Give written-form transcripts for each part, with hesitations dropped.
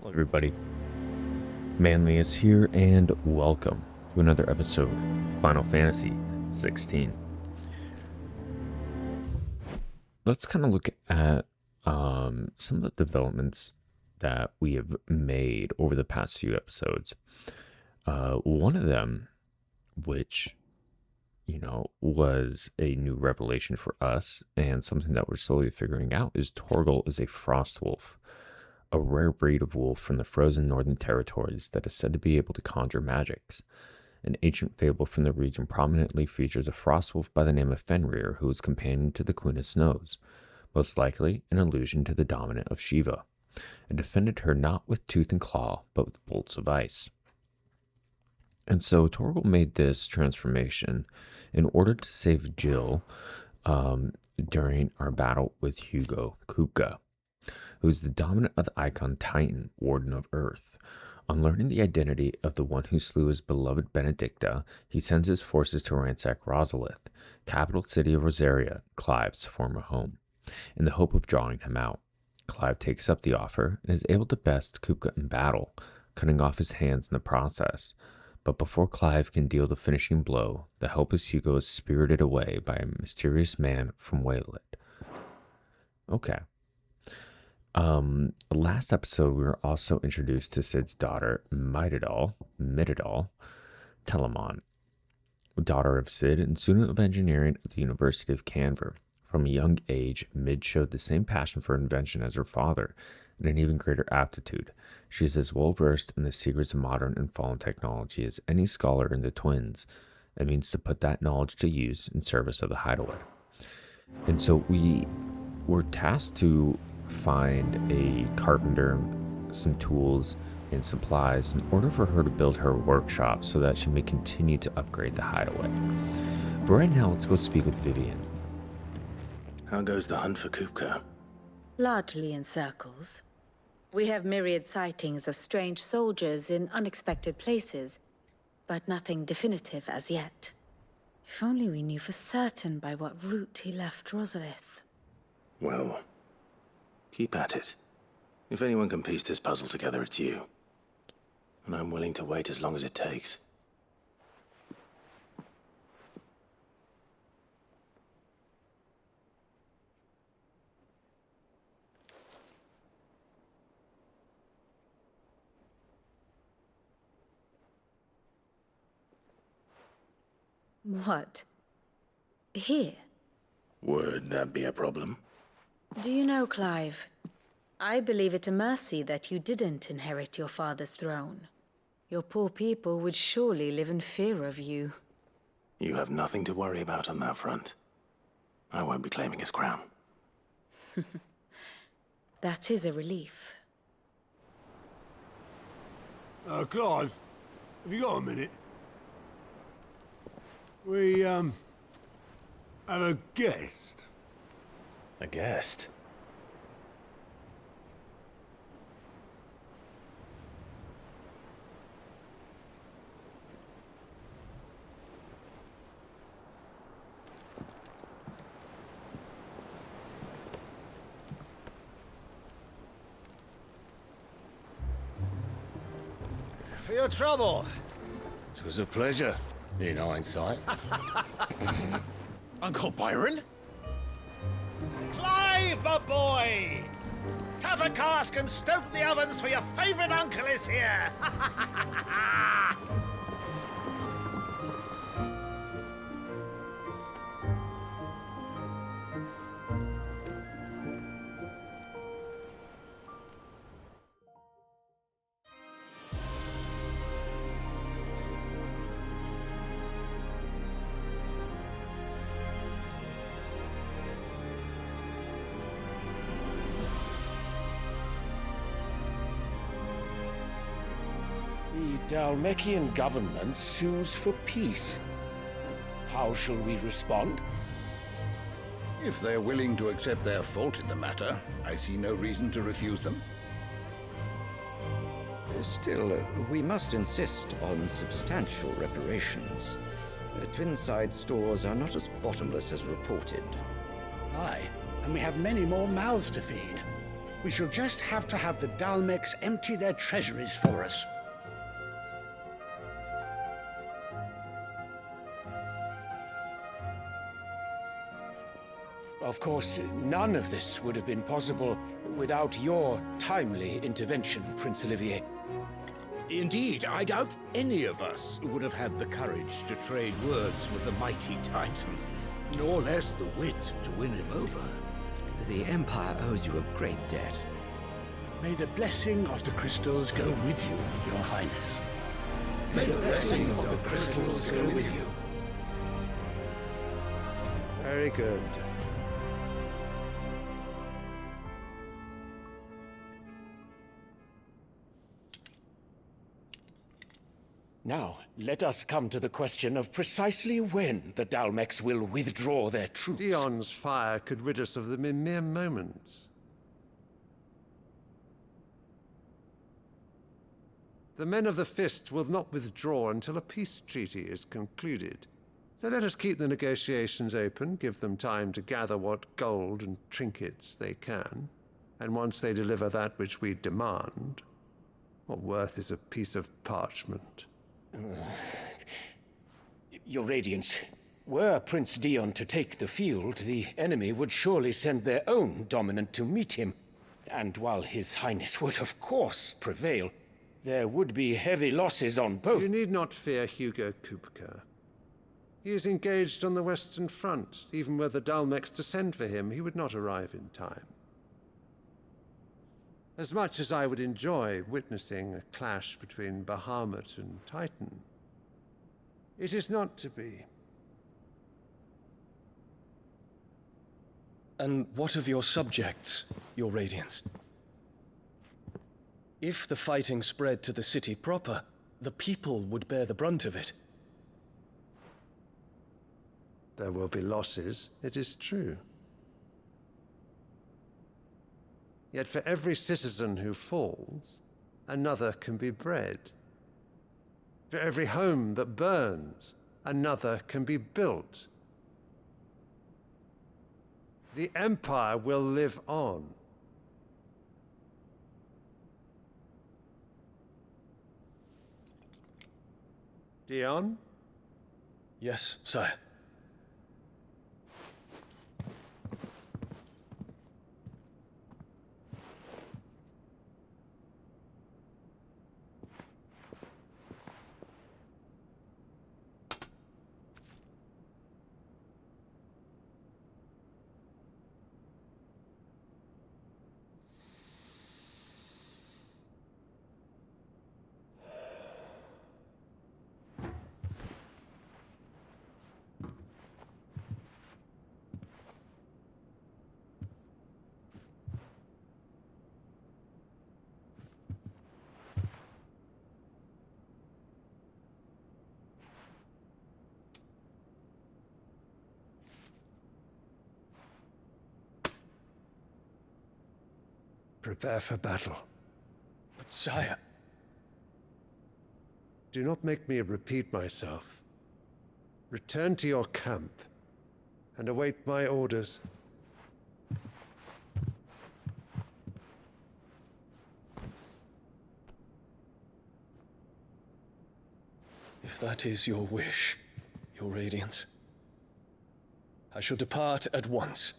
Everybody. Manly is here, and welcome to another episode of Final Fantasy XVI. Let's kind of look at some of the developments that we have made over the past few episodes. One of them, which, was a new revelation for us and something that we're slowly figuring out, is Torgal is a frost wolf, a rare breed of wolf from the frozen northern territories that is said to be able to conjure magics. An ancient fable from the region prominently features a frost wolf by the name of Fenrir, who is companion to the Queen of Snows, most likely an allusion to the dominant of Shiva, and defended her not with tooth and claw, but with bolts of ice. And so Torgal made this transformation in order to save Jill during our battle with Hugo Kupka, who is the dominant of the Eikon Titan, Warden of Earth. On learning the identity of the one who slew his beloved Benedicta, he sends his forces to ransack Rosalith, capital city of Rosaria, Clive's former home, in the hope of drawing him out. Clive takes up the offer and is able to best Kupka in battle, cutting off his hands in the process. But before Clive can deal the finishing blow, the helpless Hugo is spirited away by a mysterious man from Wayland. Okay. Last episode, we were also introduced to Cid's daughter, Mididal, Telamon, daughter of Cid and student of engineering at the University of Canver. From a young age, Mid showed the same passion for invention as her father, and an even greater aptitude. She is as well versed in the secrets of modern and fallen technology as any scholar in the twins, and means to put that knowledge to use in service of the hideaway. And so we were tasked to find a carpenter, some tools, and supplies in order for her to build her workshop so that she may continue to upgrade the hideaway. But right now, let's go speak with Vivian. How goes the hunt for Kupka? Largely in circles. We have myriad sightings of strange soldiers in unexpected places, but nothing definitive as yet. If only we knew for certain by what route he left Rosalith. Well, keep at it. If anyone can piece this puzzle together, it's you. And I'm willing to wait as long as it takes. What? Here? Would that be a problem? Do you know, Clive? I believe it a mercy that you didn't inherit your father's throne. Your poor people would surely live in fear of you. You have nothing to worry about on that front. I won't be claiming his crown. That is a relief. Clive, have you got a minute? We, have a guest. A guest? For your trouble. It was a pleasure, in hindsight. Uncle Byron? Clive, my boy! Tap a cask and stoke the ovens for your favorite uncle is here! The Dalmekian government sues for peace. How shall we respond? If they're willing to accept their fault in the matter, I see no reason to refuse them. Still, we must insist on substantial reparations. Twinside stores are not as bottomless as reported. Aye, and we have many more mouths to feed. We shall just have to have the Dalmex empty their treasuries for us. Of course, none of this would have been possible without your timely intervention, Prince Olivier. Indeed, I doubt any of us would have had the courage to trade words with the mighty Titan, nor less the wit to win him over. The Empire owes you a great debt. May the blessing of the crystals go with you, Your Highness. May the blessing of the crystals go with you. Very good. Now, let us come to the question of precisely when the Dalmex will withdraw their troops. Dion's fire could rid us of them in mere moments. The men of the Fist will not withdraw until a peace treaty is concluded. So let us keep the negotiations open, give them time to gather what gold and trinkets they can, and once they deliver that which we demand, what worth is a piece of parchment? Your Radiance, were Prince Dion to take the field, the enemy would surely send their own dominant to meet him. And while His Highness would of course prevail, there would be heavy losses on both. You need not fear Hugo Kupka. He is engaged on the Western Front. Even were the Dalmex to send for him, he would not arrive in time. As much as I would enjoy witnessing a clash between Bahamut and Titan, it is not to be. And what of your subjects, Your Radiance? If the fighting spread to the city proper, the people would bear the brunt of it. There will be losses, it is true. Yet for every citizen who falls, another can be bred. For every home that burns, another can be built. The Empire will live on. Dion? Yes, sire. Prepare for battle. But sire... Do not make me repeat myself. Return to your camp and await my orders. If that is your wish, Your Radiance, I shall depart at once.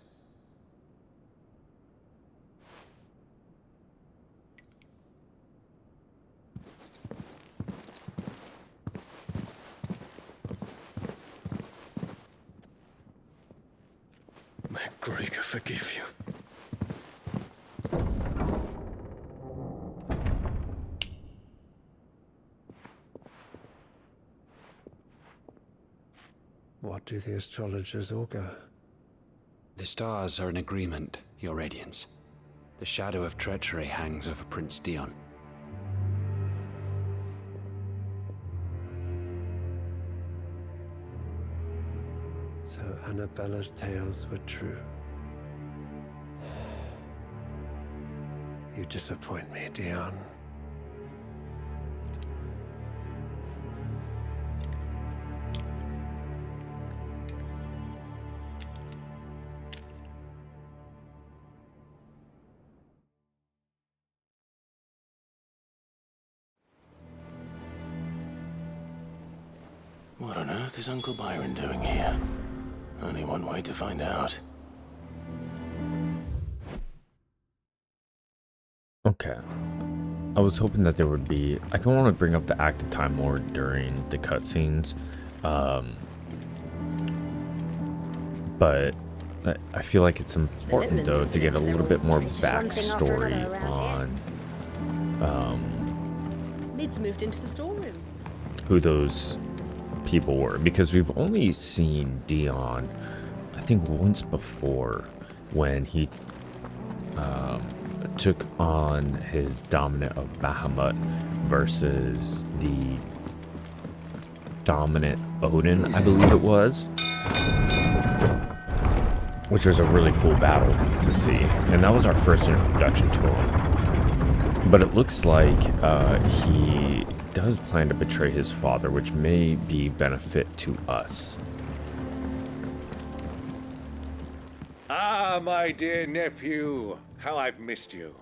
May Gregor forgive you. What do the astrologers augur? The stars are in agreement, Your Radiance. The shadow of treachery hangs over Prince Dion. So Annabella's tales were true. You disappoint me, Dion. What on earth is Uncle Byron doing here? Only one way to find out. Okay. I was hoping that there would be... I don't want to bring up the active time more during the cutscenes. But I feel like it's important, though, to get a little bit more backstory on Mid's moved into the storeroom. Who those people were. Because we've only seen Dion, I think, once before when he took on his dominant of Bahamut versus the dominant Odin, I believe it was. Which was a really cool battle to see. And that was our first introduction to him. But it looks like he does plan to betray his father, which may be benefit to us. Ah, my dear nephew. How I've missed you.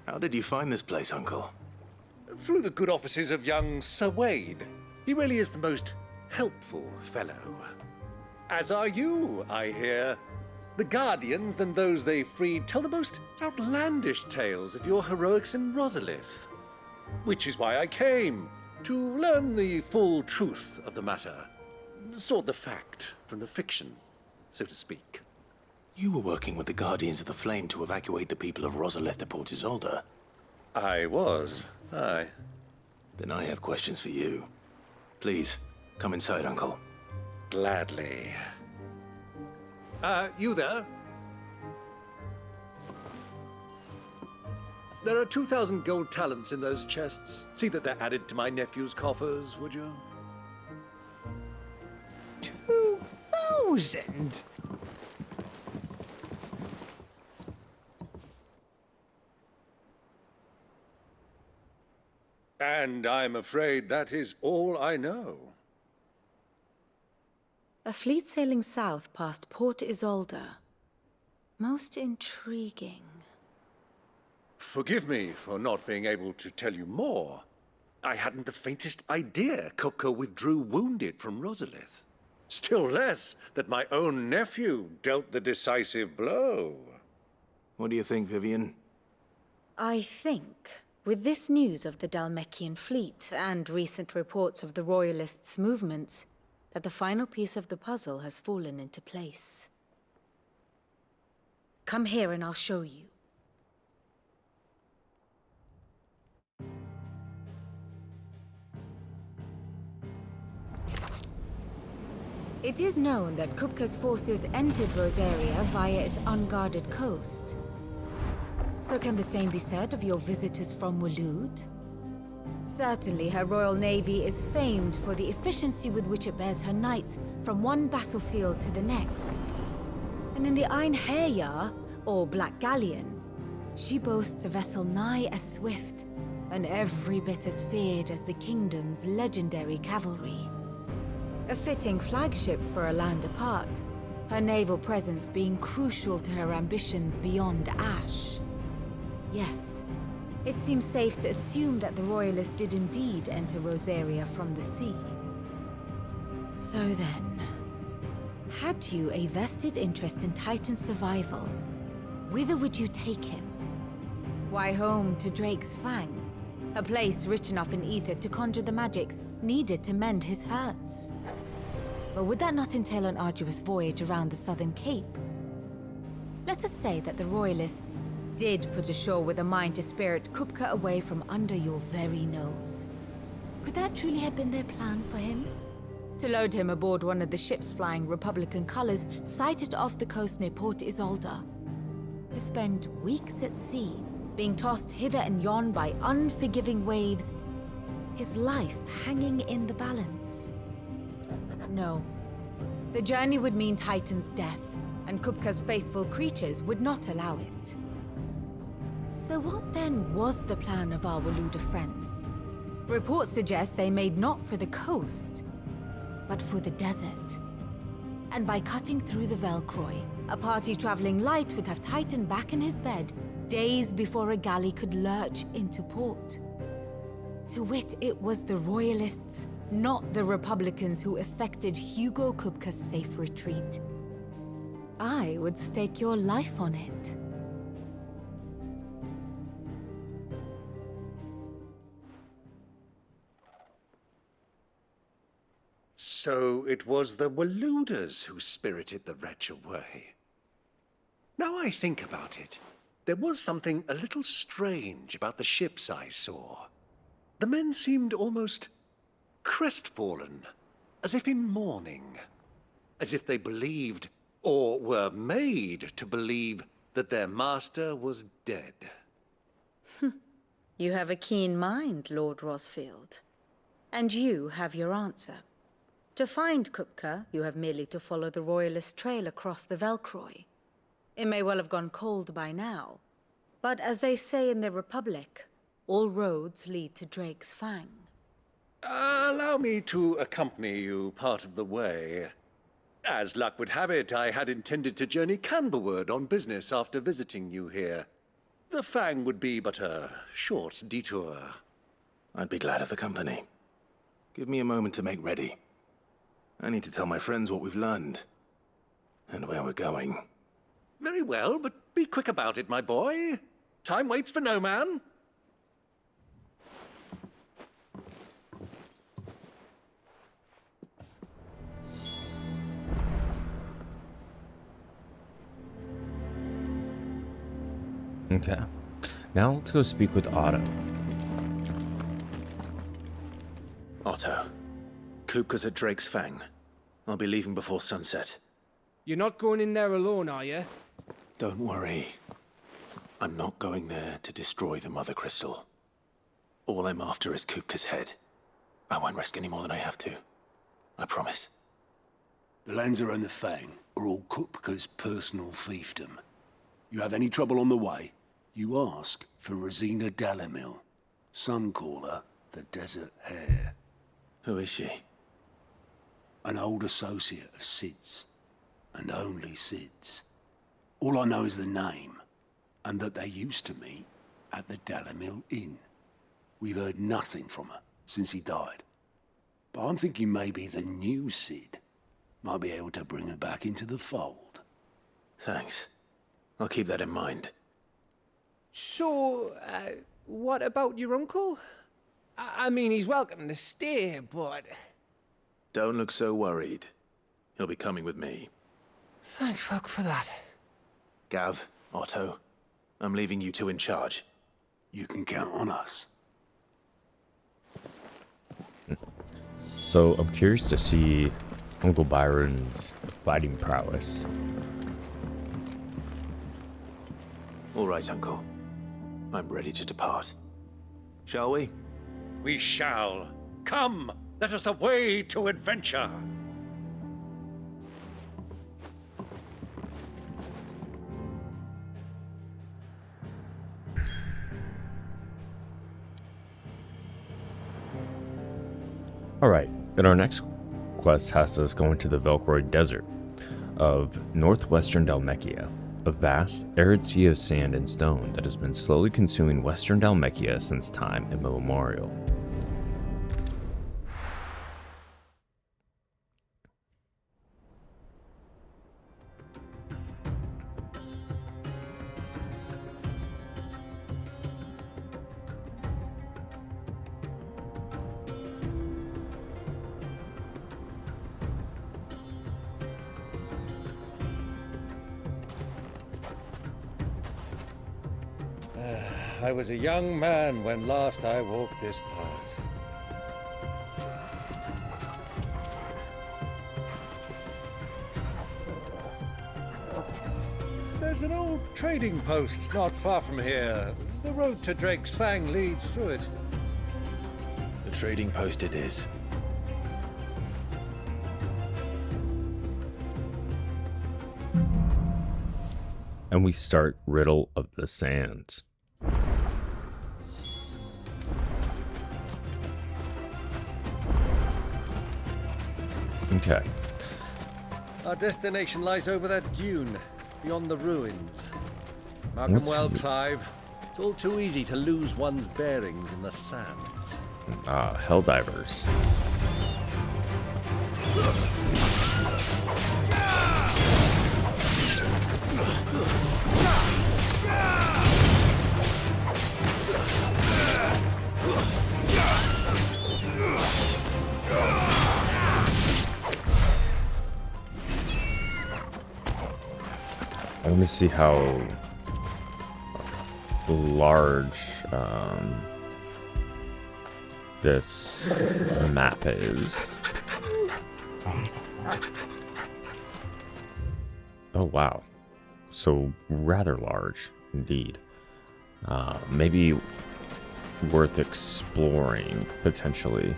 How did you find this place, Uncle? Through the good offices of young Sir Wade. He really is the most helpful fellow. As are you, I hear. The Guardians and those they freed tell the most outlandish tales of your heroics in Rosalith. Which is why I came, to learn the full truth of the matter. Sort the fact from the fiction, so to speak. You were working with the Guardians of the Flame to evacuate the people of Rosalith to Port Isolde. I was, aye. Then I have questions for you. Please, come inside, Uncle. Gladly. You there? There are 2,000 gold talents in those chests. See that they're added to my nephew's coffers, would you? 2,000? And I'm afraid that is all I know. A fleet sailing south past Port Isolde. Most intriguing. Forgive me for not being able to tell you more. I hadn't the faintest idea Kupka withdrew wounded from Rosalith. Still less that my own nephew dealt the decisive blow. What do you think, Vivian? I think, with this news of the Dhalmekian fleet and recent reports of the Royalists' movements, that the final piece of the puzzle has fallen into place. Come here and I'll show you. It is known that Kupka's forces entered Rosaria via its unguarded coast. So can the same be said of your visitors from Waloed? Certainly, her Royal Navy is famed for the efficiency with which it bears her knights from one battlefield to the next. And in the Einherjar, or Black Galleon, she boasts a vessel nigh as swift, and every bit as feared as the kingdom's legendary cavalry. A fitting flagship for a land apart, her naval presence being crucial to her ambitions beyond Ash. Yes. It seems safe to assume that the Royalists did indeed enter Rosaria from the sea. So then, had you a vested interest in Titan's survival, whither would you take him? Why, home to Drake's Fang, a place rich enough in ether to conjure the magics needed to mend his hurts. But would that not entail an arduous voyage around the southern cape? Let us say that the Royalists did put ashore with a mind to spirit Kupka away from under your very nose. Could that truly have been their plan for him? To load him aboard one of the ships flying Republican colors sighted off the coast near Port Isolde. To spend weeks at sea, being tossed hither and yon by unforgiving waves, his life hanging in the balance. No. The journey would mean Titan's death, and Kupka's faithful creatures would not allow it. So what then was the plan of our Waloed friends? Reports suggest they made not for the coast, but for the desert. And by cutting through the Velcroy, a party traveling light would have Titan back in his bed days before a galley could lurch into port. To wit, it was the Royalists' not the Republicans who effected Hugo Kupka's safe retreat. I would stake your life on it. So it was the Waluders who spirited the wretch away. Now I think about it, there was something a little strange about the ships I saw. The men seemed almost crestfallen, as if in mourning, as if they believed, or were made to believe, that their master was dead. You have a keen mind, Lord Rosfield. And you have your answer. To find Kupka, you have merely to follow the Royalist trail across the Velcroy. It may well have gone cold by now, but as they say in the Republic, all roads lead to Drake's Fang. Allow me to accompany you part of the way. As luck would have it, I had intended to journey Canberward on business after visiting you here. The Fang would be but a short detour. I'd be glad of the company. Give me a moment to make ready. I need to tell my friends what we've learned, and where we're going. Very well, but be quick about it, my boy. Time waits for no man. Okay. Now let's go speak with Otto. Otto, Kupka's at Drake's Fang. I'll be leaving before sunset. You're not going in there alone, are you? Don't worry. I'm not going there to destroy the Mother Crystal. All I'm after is Kupka's head. I won't risk any more than I have to. I promise. The Lanza and the Fang are all Kupka's personal fiefdom. You have any trouble on the way, you ask for Rosina Dalamil. Some call her the Desert Hare. Who is she? An old associate of Sid's, and only Sid's. All I know is the name, and that they used to meet at the Dalamil Inn. We've heard nothing from her since he died. But I'm thinking maybe the new Sid might be able to bring her back into the fold. Thanks. I'll keep that in mind. So, what about your uncle? I mean, he's welcome to stay, but... Don't look so worried. He'll be coming with me. Thank fuck for that. Gav, Otto, I'm leaving you two in charge. You can count on us. So I'm curious to see Uncle Byron's fighting prowess. All right, Uncle. I'm ready to depart. Shall we? We shall. Come, let us away to adventure. Alright, and our next quest has us going to the Velcroy Desert of northwestern Dhalmekia, a vast, arid sea of sand and stone that has been slowly consuming western Dhalmekia since time immemorial. I was a young man when last I walked this path. There's an old trading post not far from here. The road to Drake's Fang leads through it. The trading post it is. And we start Riddle of the Sands. Okay. Our destination lies over that dune, beyond the ruins. Mark 'em Let's well, see. Clive. It's all too easy to lose one's bearings in the sands. Helldivers. I want to see how large this map is. Oh wow, so rather large indeed. Maybe worth exploring potentially.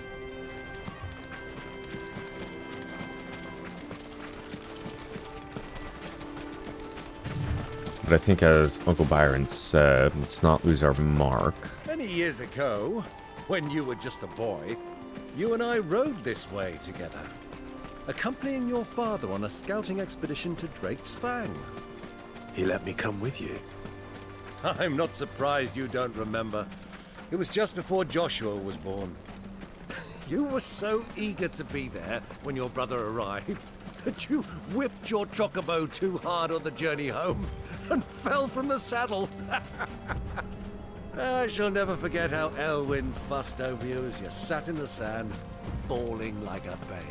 But I think, as Uncle Byron said, let's not lose our mark. Many years ago, when you were just a boy, you and I rode this way together, accompanying your father on a scouting expedition to Drake's Fang. He let me come with you. I'm not surprised you don't remember. It was just before Joshua was born. You were so eager to be there when your brother arrived that you whipped your chocobo too hard on the journey home and fell from the saddle. I shall never forget how Elwyn fussed over you as you sat in the sand, bawling like a babe.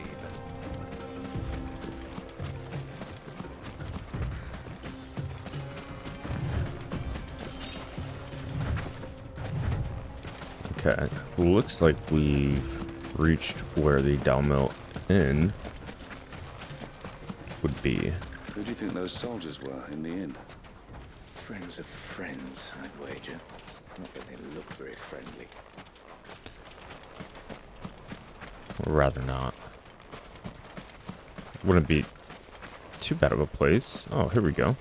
Okay, looks like we've reached where the Dalmill Inn would be. Who do you think those soldiers were in the inn? Friends of friends, I'd wager. Not that they look very friendly. Or rather not. Wouldn't be too bad of a place. Oh, here we go.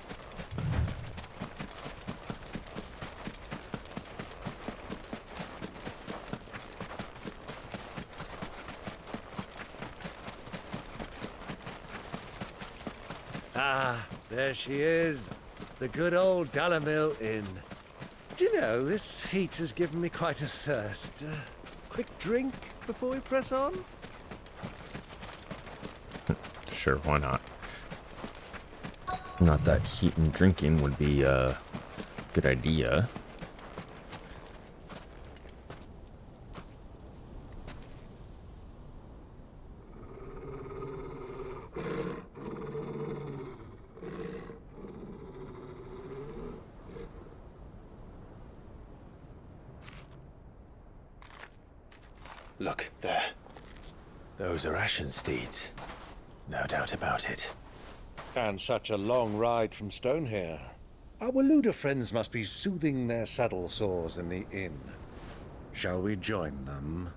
Ah, there she is. The good old Dalamill Inn. Do you know, this heat has given me quite a thirst. Quick drink before we press on? Sure, why not? Not that heat and drinking would be a good idea. Look, there. Those are Ashen steeds. No doubt about it. And such a long ride from Stonehair. Our Luda friends must be soothing their saddle sores in the inn. Shall we join them?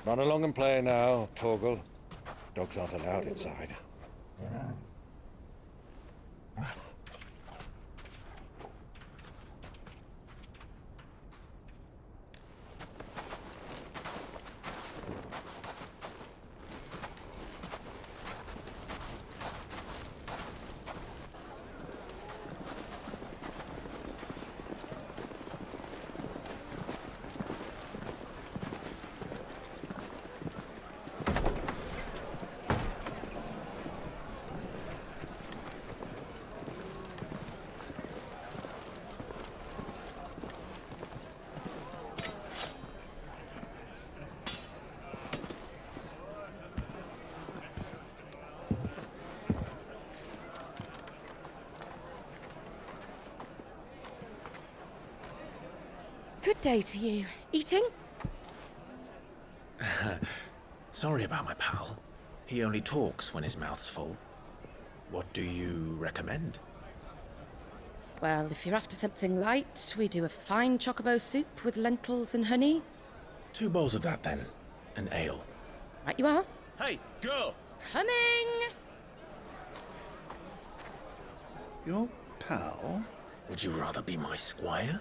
Run along and play now, Torgal. Dogs aren't allowed inside. Good day to you. Eating? Sorry about my pal. He only talks when his mouth's full. What do you recommend? Well, if you're after something light, we do a fine chocobo soup with lentils and honey. 2 bowls of that, then. An ale. Right you are. Hey, girl! Coming! Your pal? Would you rather be my squire?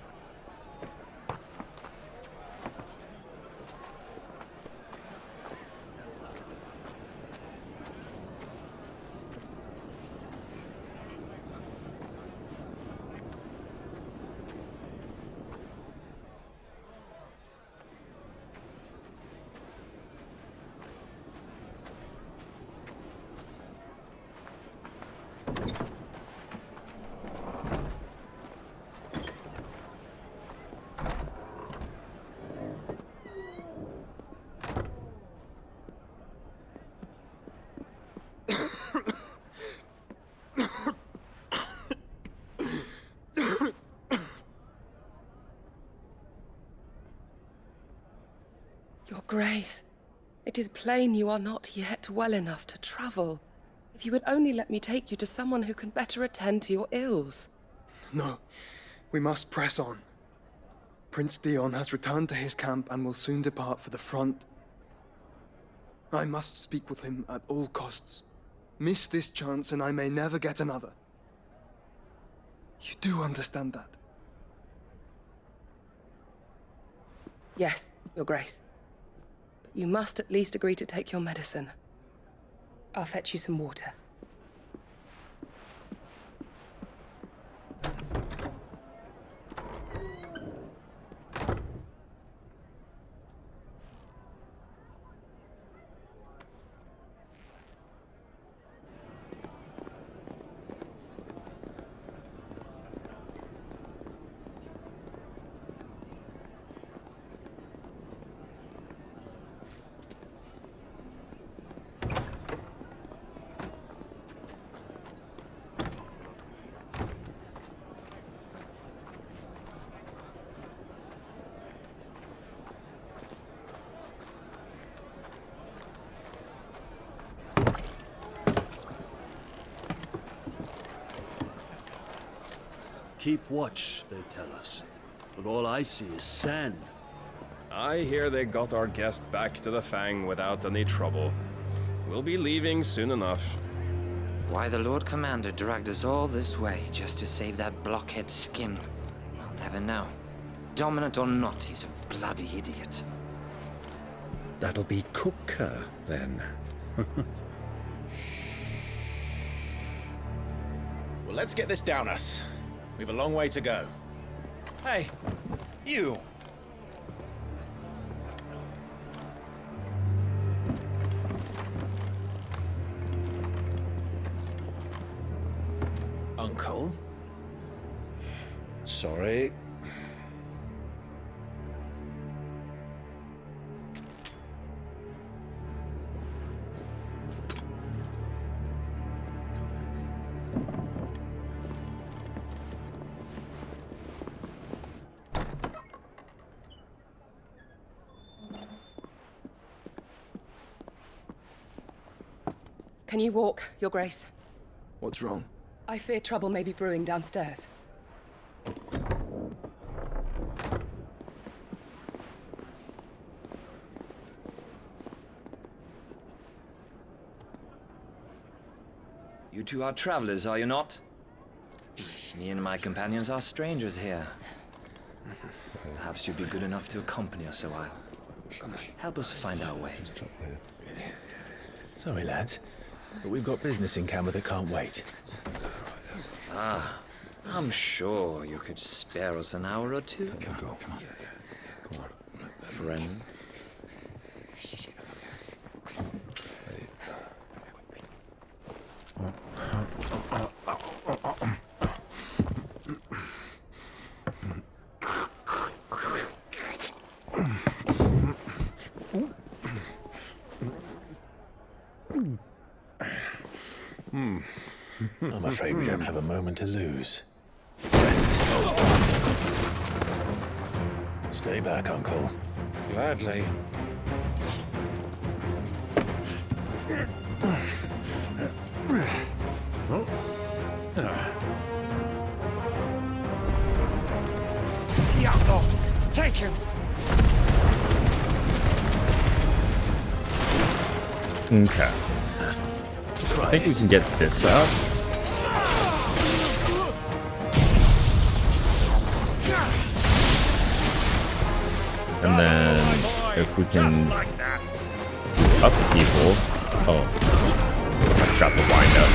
Grace, it is plain you are not yet well enough to travel. If you would only let me take you to someone who can better attend to your ills. No, we must press on. Prince Dion has returned to his camp and will soon depart for the front. I must speak with him at all costs. Miss this chance and I may never get another. You do understand that? Yes, Your Grace. But you must at least agree to take your medicine. I'll fetch you some water. Keep watch, they tell us. But all I see is sand. I hear they got our guest back to the Fang without any trouble. We'll be leaving soon enough. Why the Lord Commander dragged us all this way just to save that blockhead skin, I'll never know. Dominant or not, he's a bloody idiot. That'll be Cooker, then. Well, let's get this down us. We've a long way to go. Hey, you! Uncle? Sorry. Can you walk, Your Grace? What's wrong? I fear trouble may be brewing downstairs. You two are travelers, are you not? Me and my companions are strangers here. Perhaps you'd be good enough to accompany us a while. Help us find our way. Sorry, lads, but we've got business in camera that can't wait. Ah, I'm sure you could spare us an hour or two. Come on. Friend. I'm afraid we don't have a moment to lose. Stay back, Uncle. Gladly. The outlaw! Take him! Okay. I think we can get this up. And then if we can do upheaval. Oh, I forgot the wind up.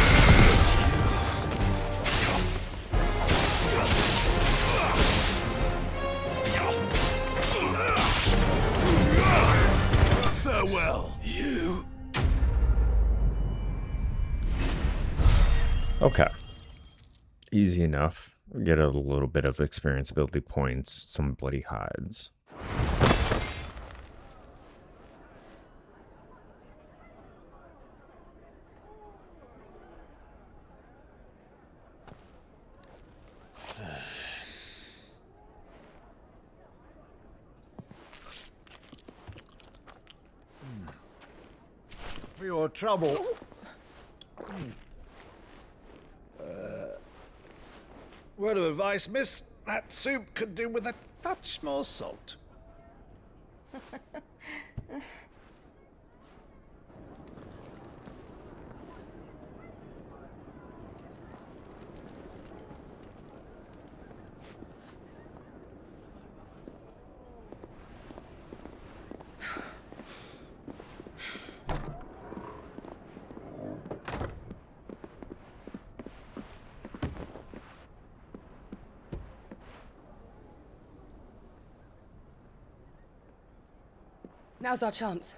Farewell, you. Okay. Easy enough. Get a little bit of experience ability points, some bloody hides. for your trouble. Word of advice, miss. That soup could do with a touch more salt. Now's our chance.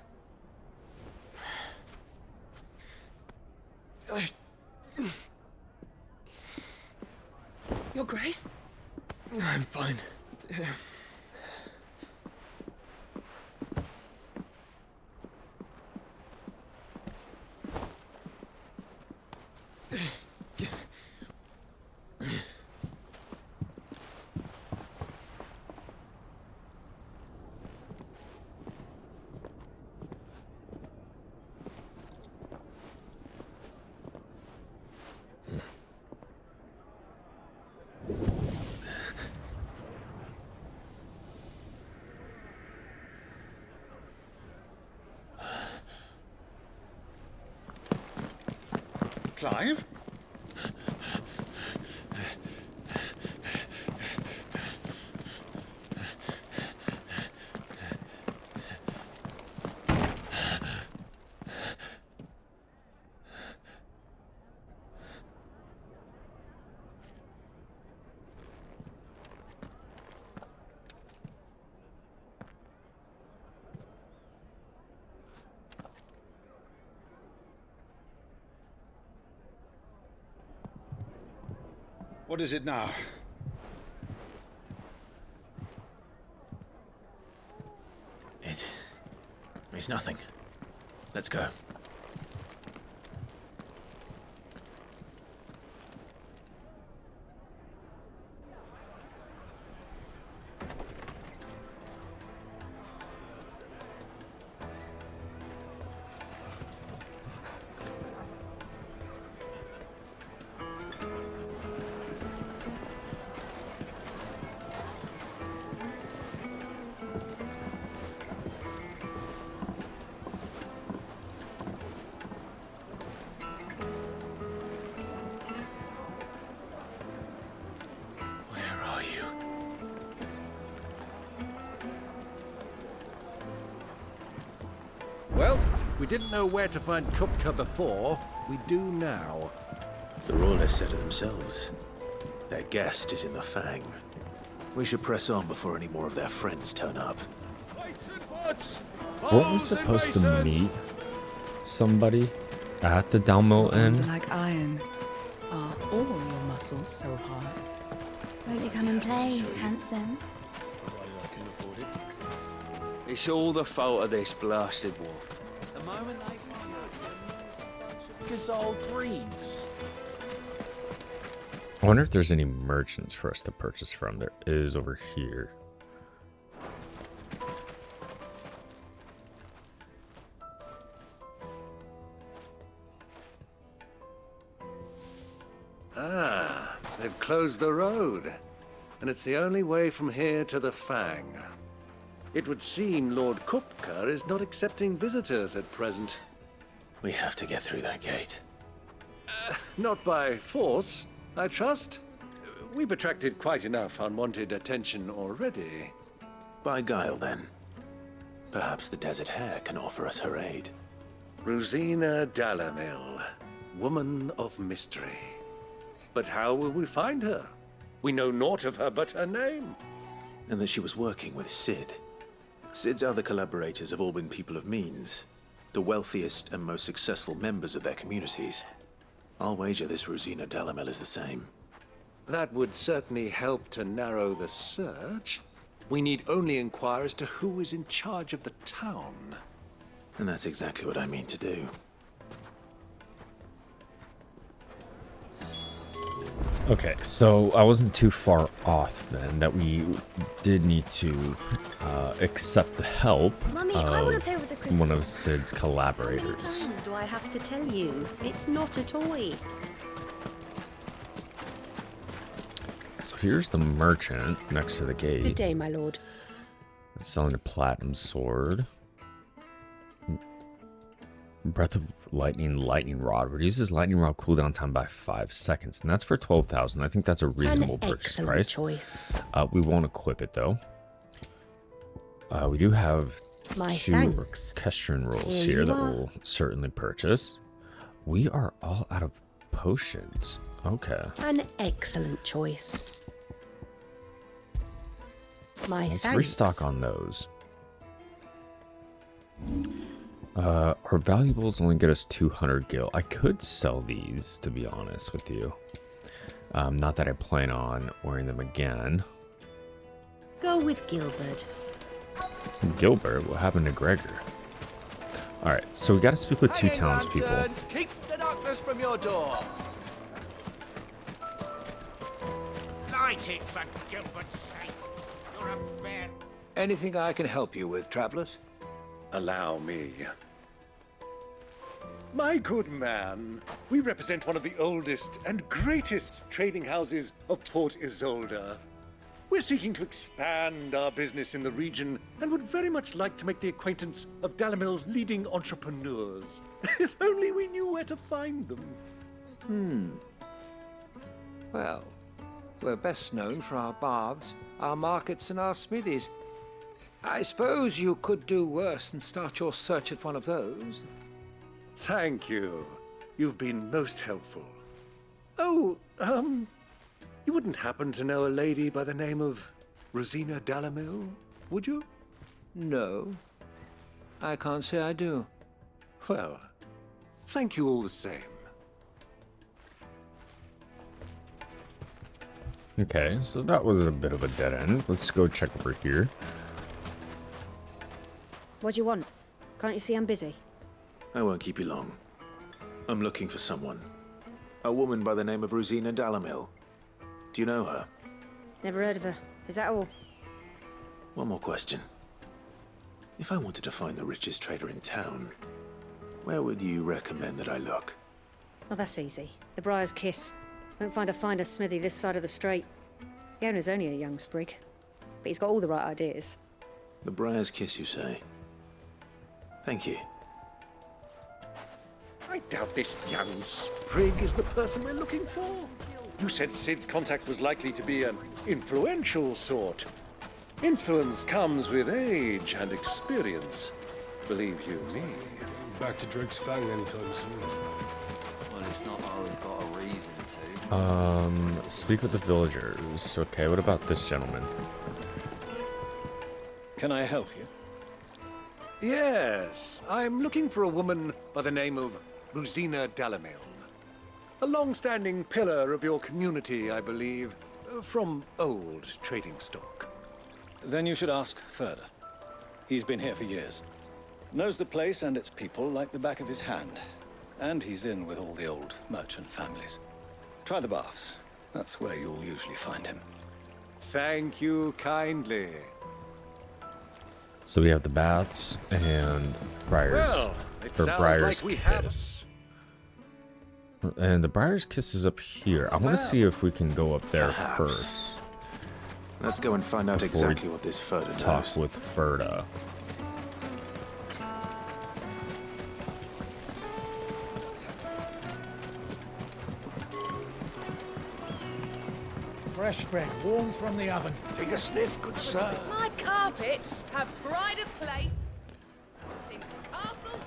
Your Grace? I'm fine. Clive? What is it now? It's nothing. Let's go. Well, we didn't know where to find Kupka before. We do now. The Royalists said it themselves. Their guest is in the Fang. We should press on before any more of their friends turn up. Weren't we supposed to meet somebody at the Dalmo Arms Inn? are like iron. Are all your muscles so hard? Won't you come and play, handsome? It's all the fault of this blasted war. The moment they find out his old breeds. I wonder if there's any merchants for us to purchase from. There is over here. Ah, they've closed the road. And it's the only way from here to the Fang. It would seem Lord Kupka is not accepting visitors at present. We have to get through that gate. Not by force, I trust. We've attracted quite enough unwanted attention already. By guile, then. Perhaps the Desert Hare can offer us her aid. Rosina Dalamil, woman of mystery. But how will we find her? We know naught of her but her name. And that she was working with Sid. Sid's other collaborators have all been people of means, the wealthiest and most successful members of their communities. I'll wager this Rosina Dalamil is the same. That would certainly help to narrow the search. We need only inquire as to who is in charge of the town. And that's exactly what I mean to do. Okay, so I wasn't too far off then that we did need to accept the help Mummy, I want to of play with the one of Sid's collaborators. Do I have to tell you? It's not a toy. So here's the merchant next to the gate. Good day, my lord. Selling a platinum sword. Breath of lightning rod reduces lightning rod cooldown time by 5 seconds, and that's for 12,000. I think that's a reasonable purchase price. Choice. We won't equip it though. We do have two orchestrion rolls here that we'll certainly purchase. We are all out of potions. Okay. An excellent choice. Let's restock on those. Our valuables only get us 200 gil. I could sell these, to be honest with you. Not that I plan on wearing them again. Go with Gilbert. Gilbert? What happened to Gregor? Alright, so we gotta speak with two townspeople. Keep the darkness from your door. Light it for Gilbert's sake. You're a bear. Anything I can help you with, travelers? Allow me. My good man, we represent one of the oldest and greatest trading houses of Port Isolde. We're seeking to expand our business in the region and would very much like to make the acquaintance of Dalamil's leading entrepreneurs. If only we knew where to find them. Well, we're best known for our baths, our markets, and our smithies. I suppose you could do worse than start your search at one of those. Thank you. You've been most helpful. Oh, you wouldn't happen to know a lady by the name of Rosina Dalamil, would you? No. I can't say I do. Well, thank you all the same. Okay, so that was a bit of a dead end. Let's go check over here. What do you want? Can't you see I'm busy? I won't keep you long. I'm looking for someone. A woman by the name of Rosina Dalamil. Do you know her? Never heard of her. Is that all? One more question. If I wanted to find the richest trader in town, where would you recommend that I look? Well, that's easy. The Briar's Kiss. Won't find a finer smithy this side of the strait. The owner's only a young sprig, but he's got all the right ideas. The Briar's Kiss, you say? Thank you. I doubt this young sprig is the person we're looking for. You said Sid's contact was likely to be an influential sort. Influence comes with age and experience. Believe you me. Back to Drake's Fang anytime soon. Well, it's not like we've got a reason to. Speak with the villagers. Okay, what about this gentleman? Can I help you? Yes, I'm looking for a woman by the name of Rosina Dalamil. A long-standing pillar of your community, I believe, from old trading stock. Then you should ask Ferda. He's been here for years. Knows the place and its people like the back of his hand. And he's in with all the old merchant families. Try the baths. That's where you'll usually find him. Thank you kindly. So we have the baths and Briar's, Well, it sounds Briar's like we Kiss. And the Briar's Kiss is up here. I want to see if we can go up there first. Let's go and find out exactly what this Ferda knows. Talk with Ferda. Fresh bread, warm from the oven. Take a sniff, good sir. My carpets have pride of place. It's in Castle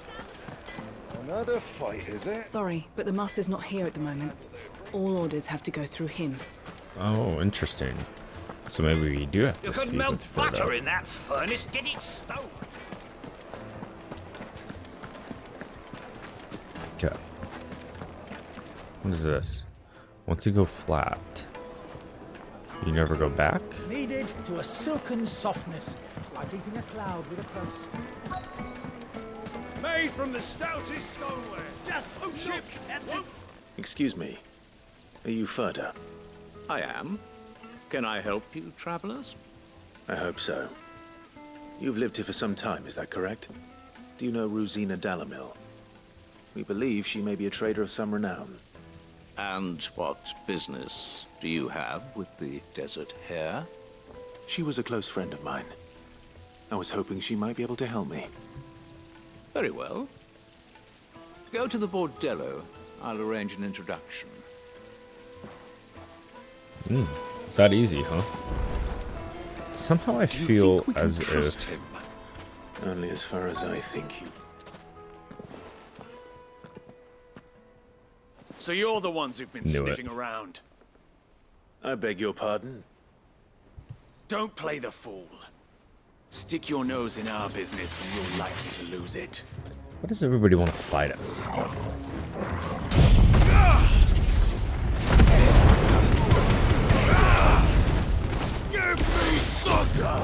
Another fight, is it? Sorry, but the master's not here at the moment. All orders have to go through him. Oh, interesting. So maybe we do have to You speak could melt with butter Ferda. in that furnace. Get it stoked. Okay. What is this? Once you go flat, you never go back? Kneaded to a silken softness, like eating a cloud with a close. Made from the stoutest stoneware. Just look at the... Excuse me. Are you Ferda? I am. Can I help you, travelers? I hope so. You've lived here for some time, is that correct? Do you know Rosina Dalamil? We believe she may be a trader of some renown. And what business do you have with the Desert Hare? She was a close friend of mine. I was hoping she might be able to help me. Very well. Go to the Bordello. I'll arrange an introduction. That easy, huh? Somehow I feel as if... him? Only as far as I think you... So you're the ones who've been sniffing around. I beg your pardon? Don't play the fool. Stick your nose in our business and you're likely to lose it. Why does everybody want to fight us? Give me thunder!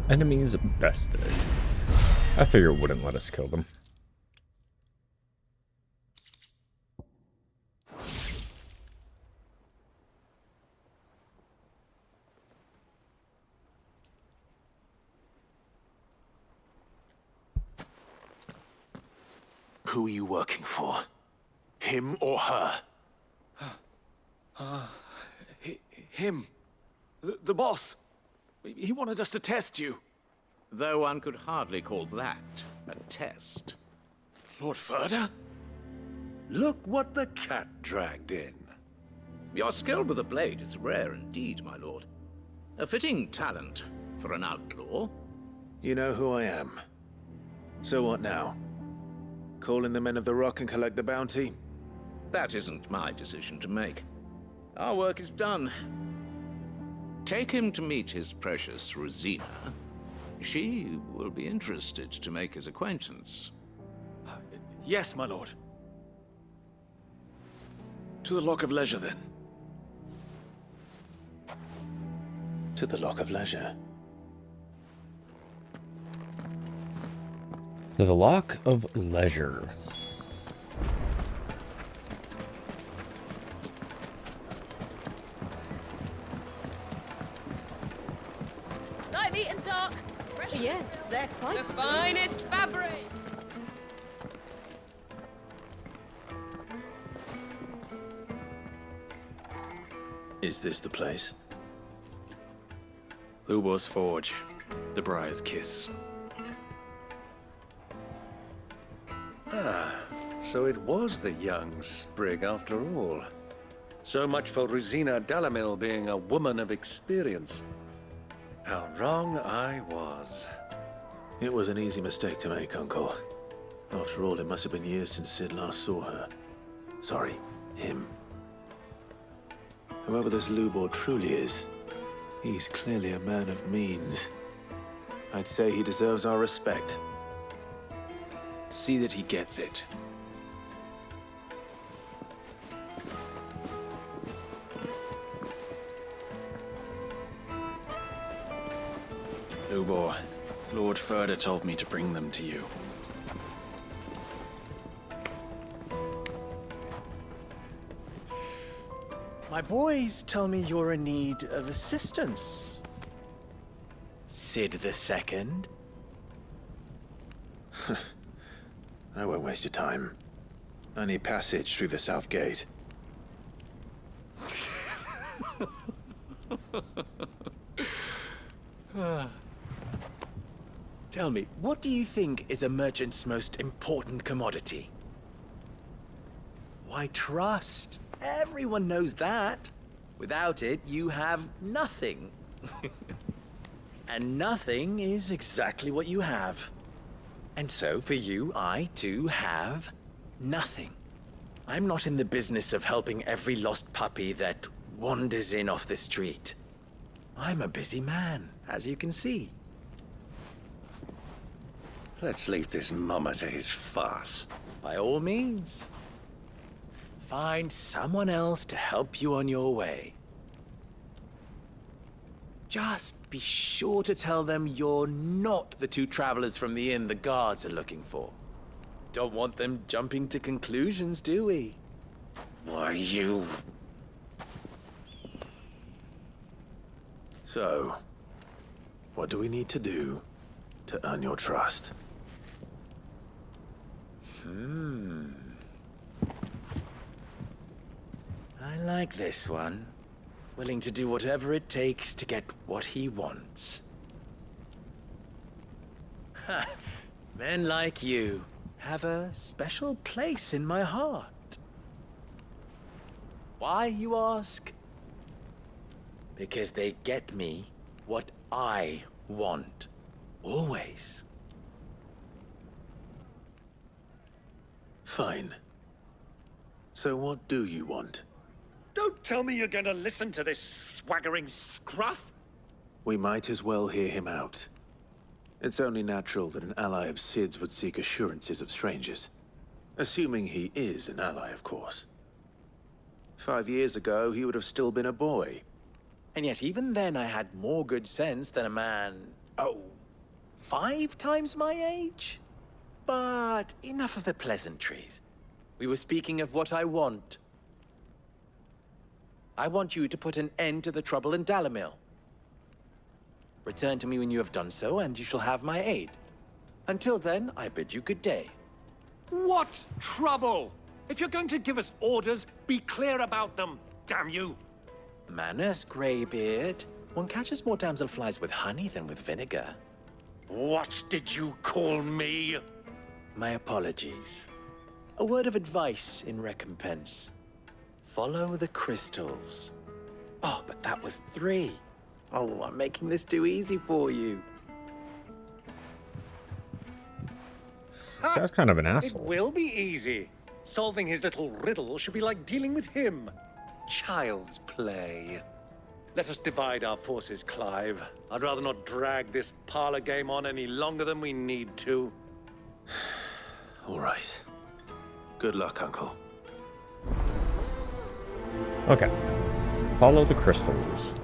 Enemies bested. I figure it wouldn't let us kill them. Who are you working for? Him or her? Him. The boss. He wanted us to test you. Though one could hardly call that a test. Lord Ferda? Look what the cat dragged in. Your skill with the blade is rare indeed, my lord. A fitting talent for an outlaw. You know who I am. So what now? Call in the Men of the Rock and collect the bounty? That isn't my decision to make. Our work is done. Take him to meet his precious Rosina. She will be interested to make his acquaintance. Yes, my lord. To the Lock of Leisure, then. To the Lock of Leisure. The Lock of Leisure. Light, meat, and dark. Fresh. Yes, they're quite The finest fabric. Is this the place? Lubor's Forge. The Briar's Kiss. Ah, so it was the young sprig after all. So much for Rosina Dalamil being a woman of experience. How wrong I was. It was an easy mistake to make, Uncle. After all, it must have been years since Sid last saw her. Sorry, him. Whoever this Lubor truly is, he's clearly a man of means. I'd say he deserves our respect. See that he gets it. Lubor, Lord Ferda told me to bring them to you. My boys tell me you're in need of assistance. Sid the Second. I won't waste your time. I need passage through the south gate. Tell me, what do you think is a merchant's most important commodity? Why, trust. Everyone knows that. Without it, you have nothing. And nothing is exactly what you have. And so, for you, I, too, have nothing. I'm not in the business of helping every lost puppy that wanders in off the street. I'm a busy man, as you can see. Let's leave this mummer to his farce. By all means. Find someone else to help you on your way. Just be sure to tell them you're not the two travelers from the inn the guards are looking for. Don't want them jumping to conclusions, do we? Why, you... So, what do we need to do to earn your trust? I like this one. Willing to do whatever it takes to get what he wants. Ha! Men like you have a special place in my heart. Why, you ask? Because they get me what I want. Always. Fine. So what do you want? Don't tell me you're going to listen to this swaggering scruff. We might as well hear him out. It's only natural that an ally of Sid's would seek assurances of strangers. Assuming he is an ally, of course. 5 years ago, he would have still been a boy. And yet even then I had more good sense than a man, 5 times my age? But enough of the pleasantries. We were speaking of what I want. I want you to put an end to the trouble in Dalamil. Return to me when you have done so, and you shall have my aid. Until then, I bid you good day. What trouble? If you're going to give us orders, be clear about them, damn you! Manners, Greybeard. One catches more damselflies with honey than with vinegar. What did you call me? My apologies. A word of advice in recompense. Follow the crystals. Oh, but that was 3. Oh, I'm making this too easy for you. That's kind of an It asshole. will be easy. Solving his little riddle should be like dealing with him. Child's play. Let us divide our forces, Clive. I'd rather not drag this parlor game on any longer than we need to. All right. Good luck, Uncle. Okay. Follow the crystals.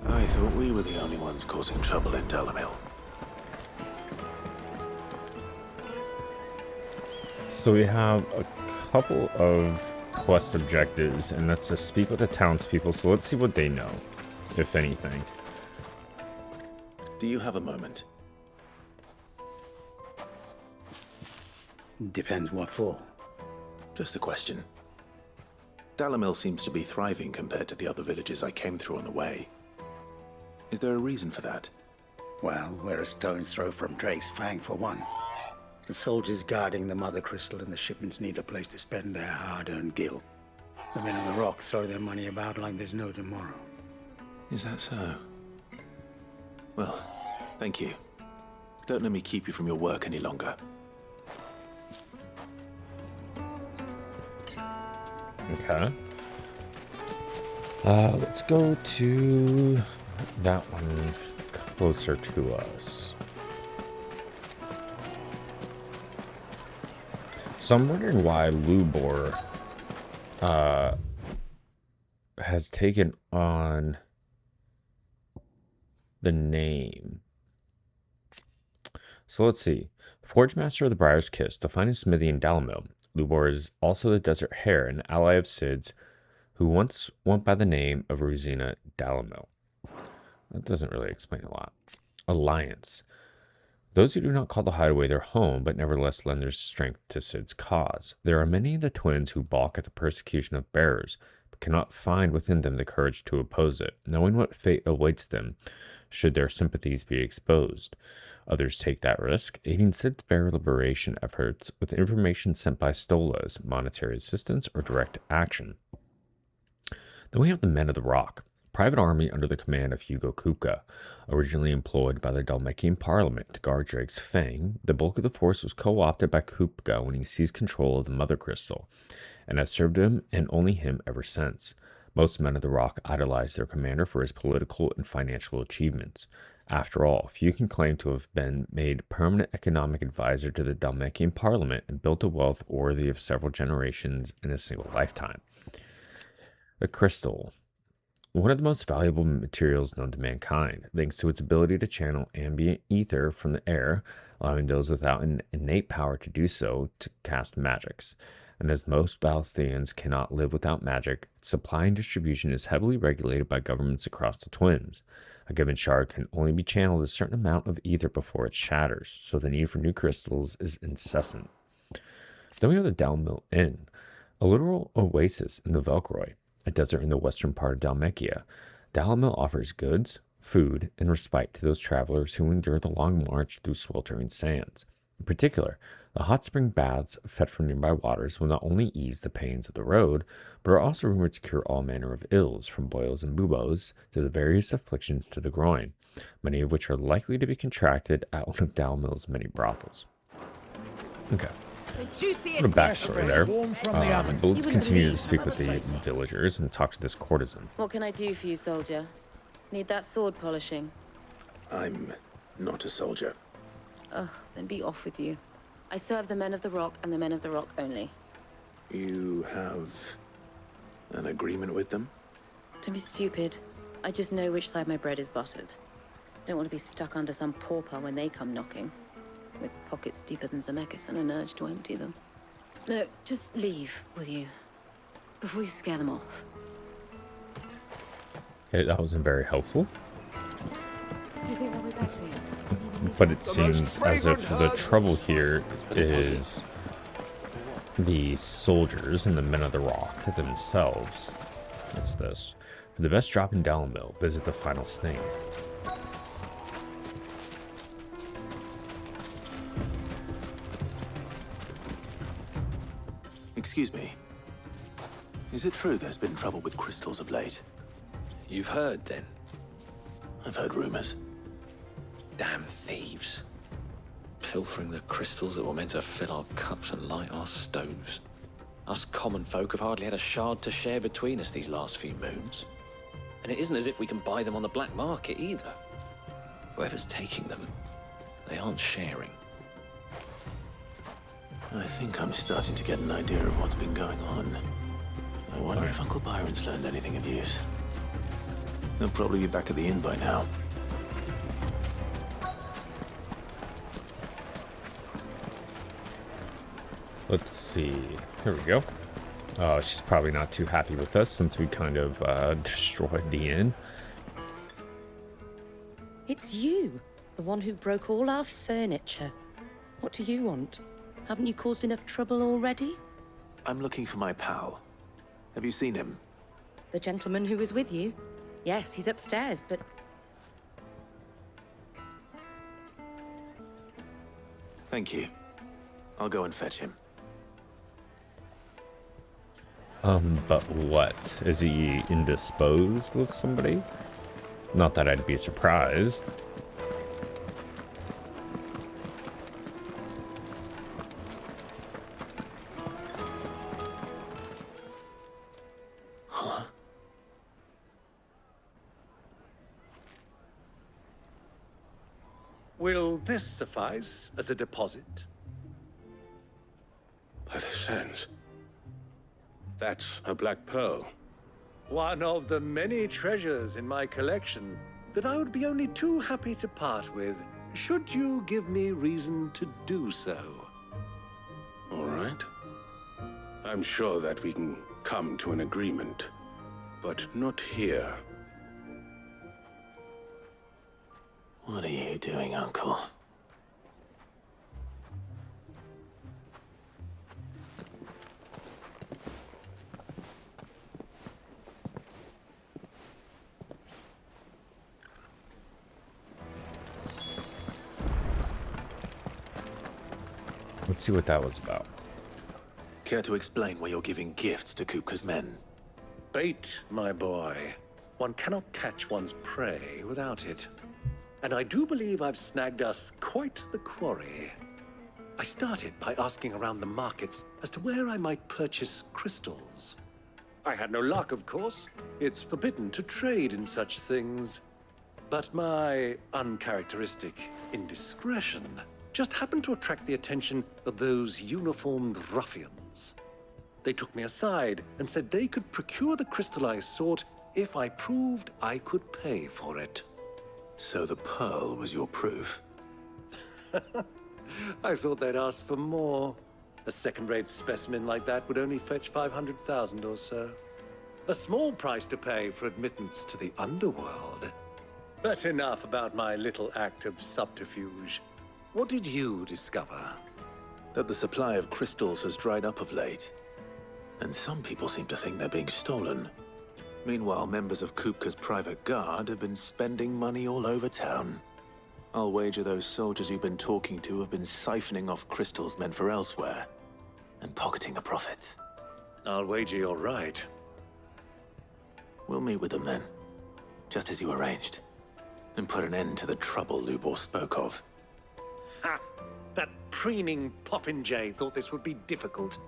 I thought we were the only ones causing trouble in Dalamil. So we have a couple of quest objectives, and that's to speak with the townspeople, so let's see what they know, if anything. Do you have a moment? Depends what for. Just a question. Dalamil seems to be thriving compared to the other villages I came through on the way. Is there a reason for that? Well, we're a stone's throw from Drake's Fang, for one. The soldiers guarding the Mother Crystal and the shipments need a place to spend their hard-earned gil. The men on the rock throw their money about like there's no tomorrow. Is that so? Well, thank you. Don't let me keep you from your work any longer. Okay. Let's go to that one closer to us. So I'm wondering why Lubor has taken on the name. So let's see. Forge Master of the Briar's Kiss, the finest smithy in Dalamil. Lubor is also the Desert Hare, an ally of Sid's, who once went by the name of Rosina Dalamil. That doesn't really explain a lot. Alliance. Those who do not call the hideaway their home, but nevertheless lend their strength to Sid's cause. There are many of the twins who balk at the persecution of bearers, but cannot find within them the courage to oppose it. Knowing what fate awaits them, should their sympathies be exposed. Others take that risk, aiding Sid's bear liberation efforts with information sent by Stolas, monetary assistance, or direct action. Then we have the Men of the Rock, private army under the command of Hugo Kupka. Originally employed by the Dalmekian parliament to guard Drake's Fang, the bulk of the force was co-opted by Kupka when he seized control of the Mother Crystal, and has served him and only him ever since. Most Men of the Rock idolize their commander for his political and financial achievements. After all, few can claim to have been made permanent economic advisor to the Dalmekian parliament and built a wealth worthy of several generations in a single lifetime. The crystal. One of the most valuable materials known to mankind, thanks to its ability to channel ambient ether from the air, allowing those without an innate power to do so to cast magics. And as most Valsthians cannot live without magic, its supply and distribution is heavily regulated by governments across the Twims. A given shard can only be channeled a certain amount of ether before it shatters, so the need for new crystals is incessant. Then we have the Dalmil Inn, a literal oasis in the Velkroi, a desert in the western part of Dalmekia. Dalmil offers goods, food, and respite to those travelers who endure the long march through sweltering sands. In particular, the hot spring baths fed from nearby waters will not only ease the pains of the road, but are also rumored to cure all manner of ills, from boils and buboes to the various afflictions to the groin, many of which are likely to be contracted at one of Dalmil's many brothels. Okay. What a backstory there. But let's continue to speak with the villagers and talk to this courtesan. What can I do for you, soldier? Need that sword polishing? I'm not a soldier. Ugh, then be off with you. I serve the Men of the Rock and the Men of the Rock only. You have an agreement with them? Don't be stupid. I just know which side my bread is buttered. Don't want to be stuck under some pauper when they come knocking, with pockets deeper than Zemeckis and an urge to empty them. No, just leave, will you? Before you scare them off. Okay, that wasn't very helpful. Do you think they'll be back soon? But it seems as if the trouble here is the soldiers and the Men of the Rock themselves. What's this? For the best drop in Dalmil, visit the Final Sting. Excuse me. Is it true there's been trouble with crystals of late? You've heard, then? I've heard rumors. Damn thieves. Pilfering the crystals that were meant to fill our cups and light our stoves. Us common folk have hardly had a shard to share between us these last few moons. And it isn't as if we can buy them on the black market either. Whoever's taking them, they aren't sharing. I think I'm starting to get an idea of what's been going on. I wonder if Uncle Byron's learned anything of use. He'll probably be back at the inn by now. Let's see. Here we go. Oh, she's probably not too happy with us since we kind of destroyed the inn. It's you, the one who broke all our furniture. What do you want? Haven't you caused enough trouble already? I'm looking for my pal. Have you seen him? The gentleman who was with you? Yes, he's upstairs, but... Thank you. I'll go and fetch him. But what? Is he indisposed with somebody? Not that I'd be surprised. Huh? Will this suffice as a deposit? By the sands. That's a black pearl. One of the many treasures in my collection that I would be only too happy to part with, should you give me reason to do so. All right. I'm sure that we can come to an agreement, but not here. What are you doing, Uncle? Let's see what that was about. Care to explain why you're giving gifts to Kupka's men? Bait, my boy. One cannot catch one's prey without it. And I do believe I've snagged us quite the quarry. I started by asking around the markets as to where I might purchase crystals. I had no luck, of course. It's forbidden to trade in such things. But my uncharacteristic indiscretion just happened to attract the attention of those uniformed ruffians. They took me aside and said they could procure the crystal I sought if I proved I could pay for it. So the pearl was your proof? I thought they'd ask for more. A second-rate specimen like that would only fetch 500,000 or so. A small price to pay for admittance to the underworld. But enough about my little act of subterfuge. What did you discover? That the supply of crystals has dried up of late. And some people seem to think they're being stolen. Meanwhile, members of Kupka's private guard have been spending money all over town. I'll wager those soldiers you've been talking to have been siphoning off crystals meant for elsewhere, and pocketing the profits. I'll wager you're right. We'll meet with them then, just as you arranged, and put an end to the trouble Lubor spoke of. Ha! That preening popinjay thought this would be difficult.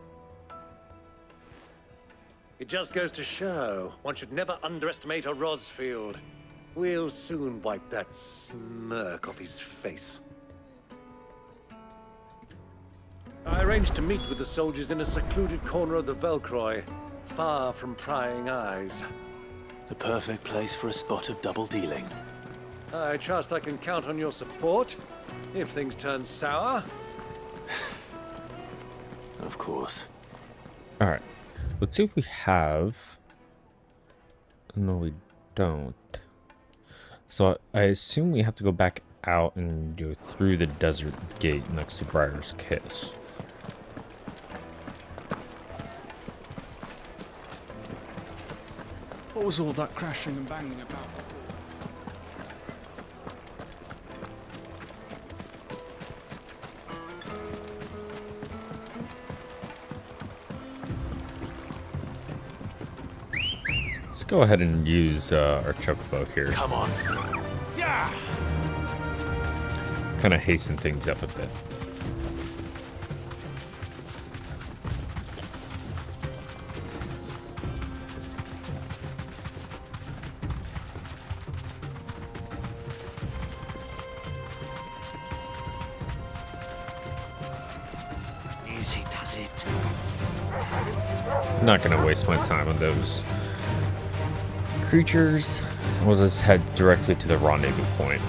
It just goes to show, one should never underestimate a Rosfield. We'll soon wipe that smirk off his face. I arranged to meet with the soldiers in a secluded corner of the Velcroy, far from prying eyes. The perfect place for a spot of double dealing. I trust I can count on your support, if things turn sour. Of course. All right. Let's see if we have... No, we don't. So I assume we have to go back out and go through the desert gate next to Briar's Kiss. What was all that crashing and banging about before? Let's go ahead and use our chocobo here. Come on. Yeah. Kind of hasten things up a bit. Easy does it. I'm not gonna waste my time on those creatures. We'll just head directly to the rendezvous point.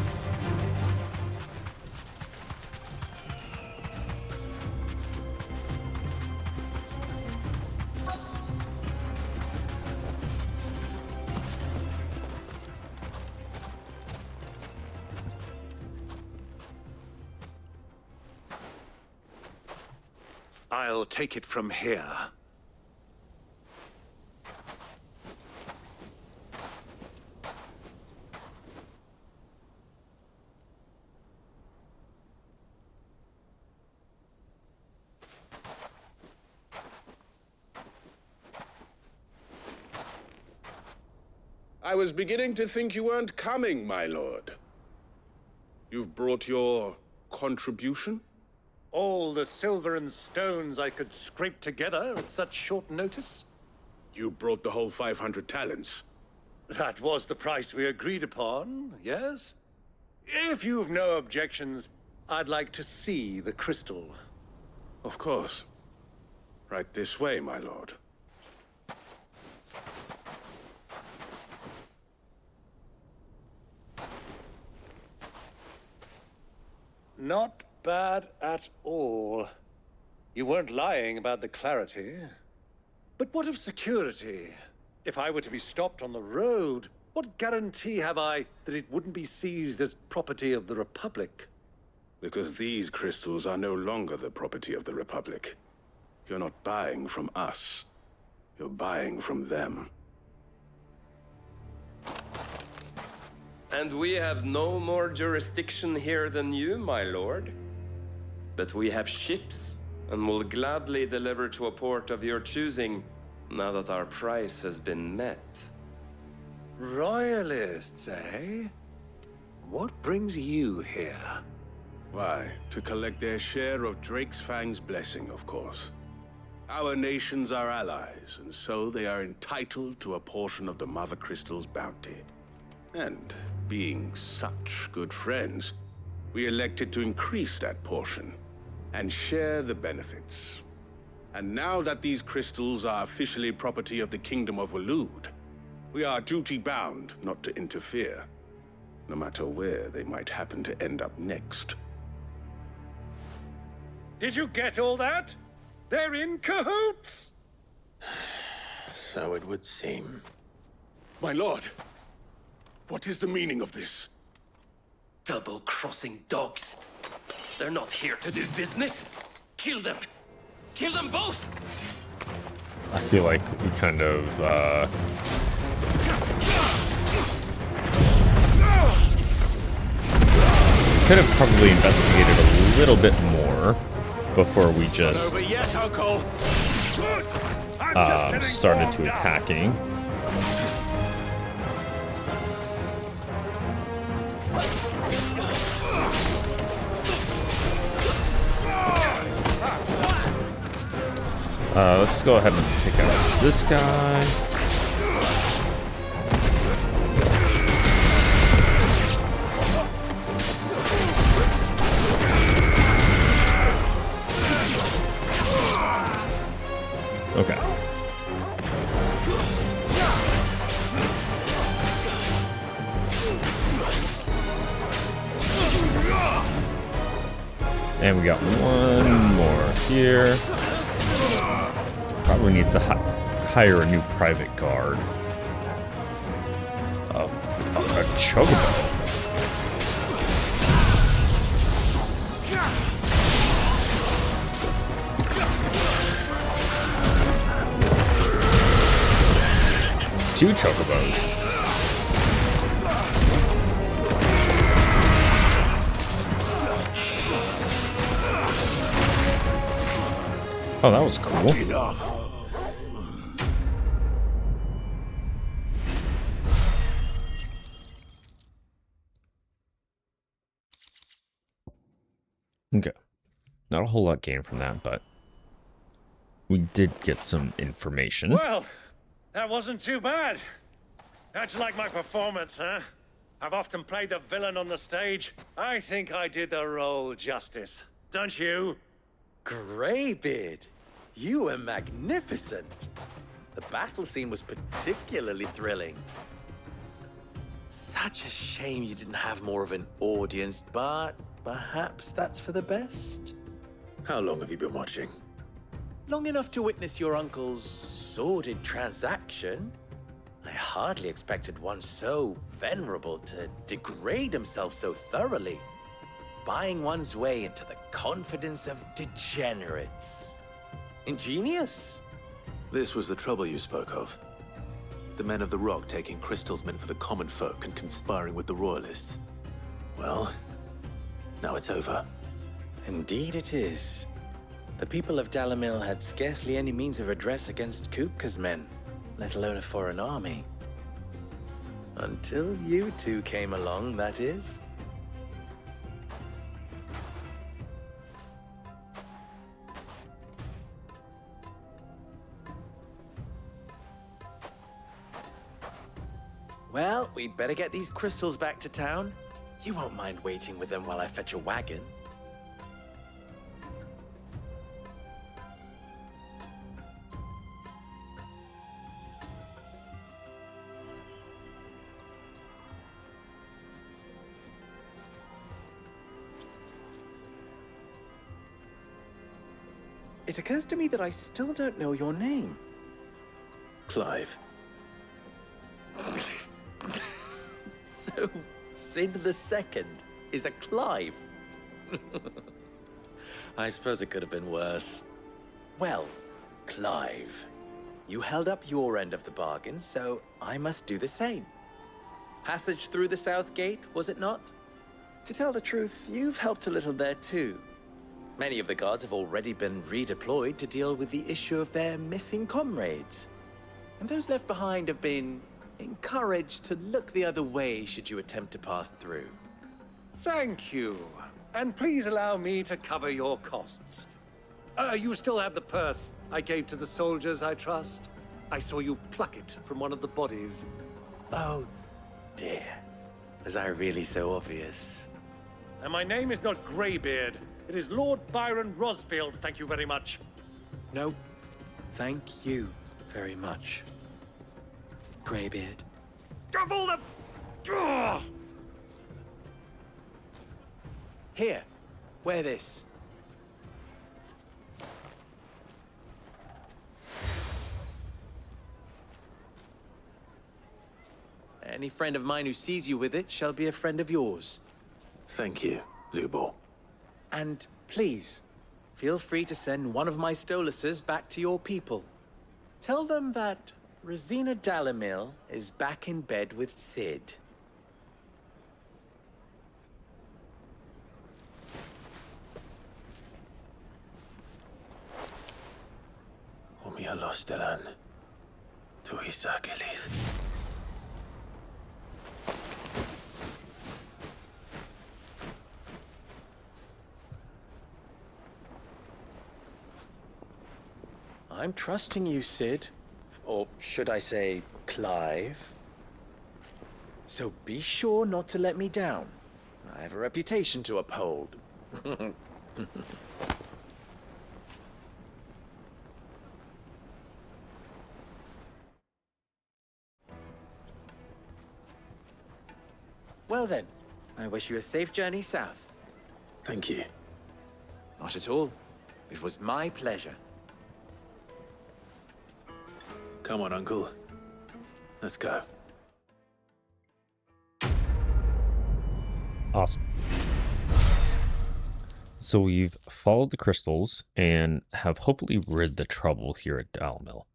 I'll take it from here. I was beginning to think you weren't coming, my lord. You've brought your contribution? All the silver and stones I could scrape together at such short notice? You brought the whole 500 talents. That was the price we agreed upon, yes? If you've no objections, I'd like to see the crystal. Of course. Right this way, my lord. Not bad at all. You weren't lying about the clarity. But what of security? If I were to be stopped on the road, what guarantee have I that it wouldn't be seized as property of the Republic? Because these crystals are no longer the property of the Republic. You're not buying from us. You're buying from them. And we have no more jurisdiction here than you, my lord. But we have ships and will gladly deliver to a port of your choosing, now that our price has been met. Royalists, eh? What brings you here? Why, to collect their share of Drake's Fang's blessing, of course. Our nations are allies, and so they are entitled to a portion of the Mother Crystal's bounty. And being such good friends, we elected to increase that portion and share the benefits. And now that these crystals are officially property of the Kingdom of Waloed, we are duty-bound not to interfere, no matter where they might happen to end up next. Did you get all that? They're in cahoots! So it would seem. My lord, what is the meaning of this? Double-crossing dogs. They're not here to do business. Kill them. Kill them both! I feel like we kind of, could have probably investigated a little bit more before we just started to attacking. Let's go ahead and take out this guy. Okay. And we got one more here. Probably needs to hire a new private guard. A chocobo. Two chocobos. Oh, that was cool. Okay. Not a whole lot gained from that, but we did get some information. Well, that wasn't too bad. How'd you like my performance, huh? I've often played the villain on the stage. I think I did the role justice. Don't you? Greybeard, you were magnificent. The battle scene was particularly thrilling. Such a shame you didn't have more of an audience, but perhaps that's for the best. How long have you been watching? Long enough to witness your uncle's sordid transaction. I hardly expected one so venerable to degrade himself so thoroughly, buying one's way into the confidence of degenerates. Ingenious. This was the trouble you spoke of. The men of the Rock taking crystals meant for the common folk and conspiring with the Royalists. Well, now it's over. Indeed it is. The people of Dalamil had scarcely any means of redress against Kupka's men, let alone a foreign army. Until you two came along, that is. Well, we'd better get these crystals back to town. You won't mind waiting with them while I fetch a wagon. It occurs to me that I still don't know your name. Clive. So, Sid the Second is a Clive. I suppose it could have been worse. Well, Clive, you held up your end of the bargain, so I must do the same. Passage through the South Gate, was it not? To tell the truth, you've helped a little there too. Many of the guards have already been redeployed to deal with the issue of their missing comrades. And those left behind have been encouraged to look the other way should you attempt to pass through. Thank you. And please allow me to cover your costs. You still have the purse I gave to the soldiers, I trust? I saw you pluck it from one of the bodies. Oh, dear. Was I really so obvious? And my name is not Greybeard. It is Lord Byron Rosfield, thank you very much. No, thank you very much, Greybeard. Double the... Ugh! Here, wear this. Any friend of mine who sees you with it shall be a friend of yours. Thank you, Lubor. And please, feel free to send one of my Stoluses back to your people. Tell them that Rosina Dalamil is back in bed with Sid. Omia Lostelan. Tuisa Gelis. I'm trusting you, Sid. Or should I say, Clive? So be sure not to let me down. I have a reputation to uphold. Well then, I wish you a safe journey south. Thank you. Not at all. It was my pleasure. Come on, Uncle. Let's go. Awesome. So we've followed the crystals and have hopefully rid the trouble here at Dalamil.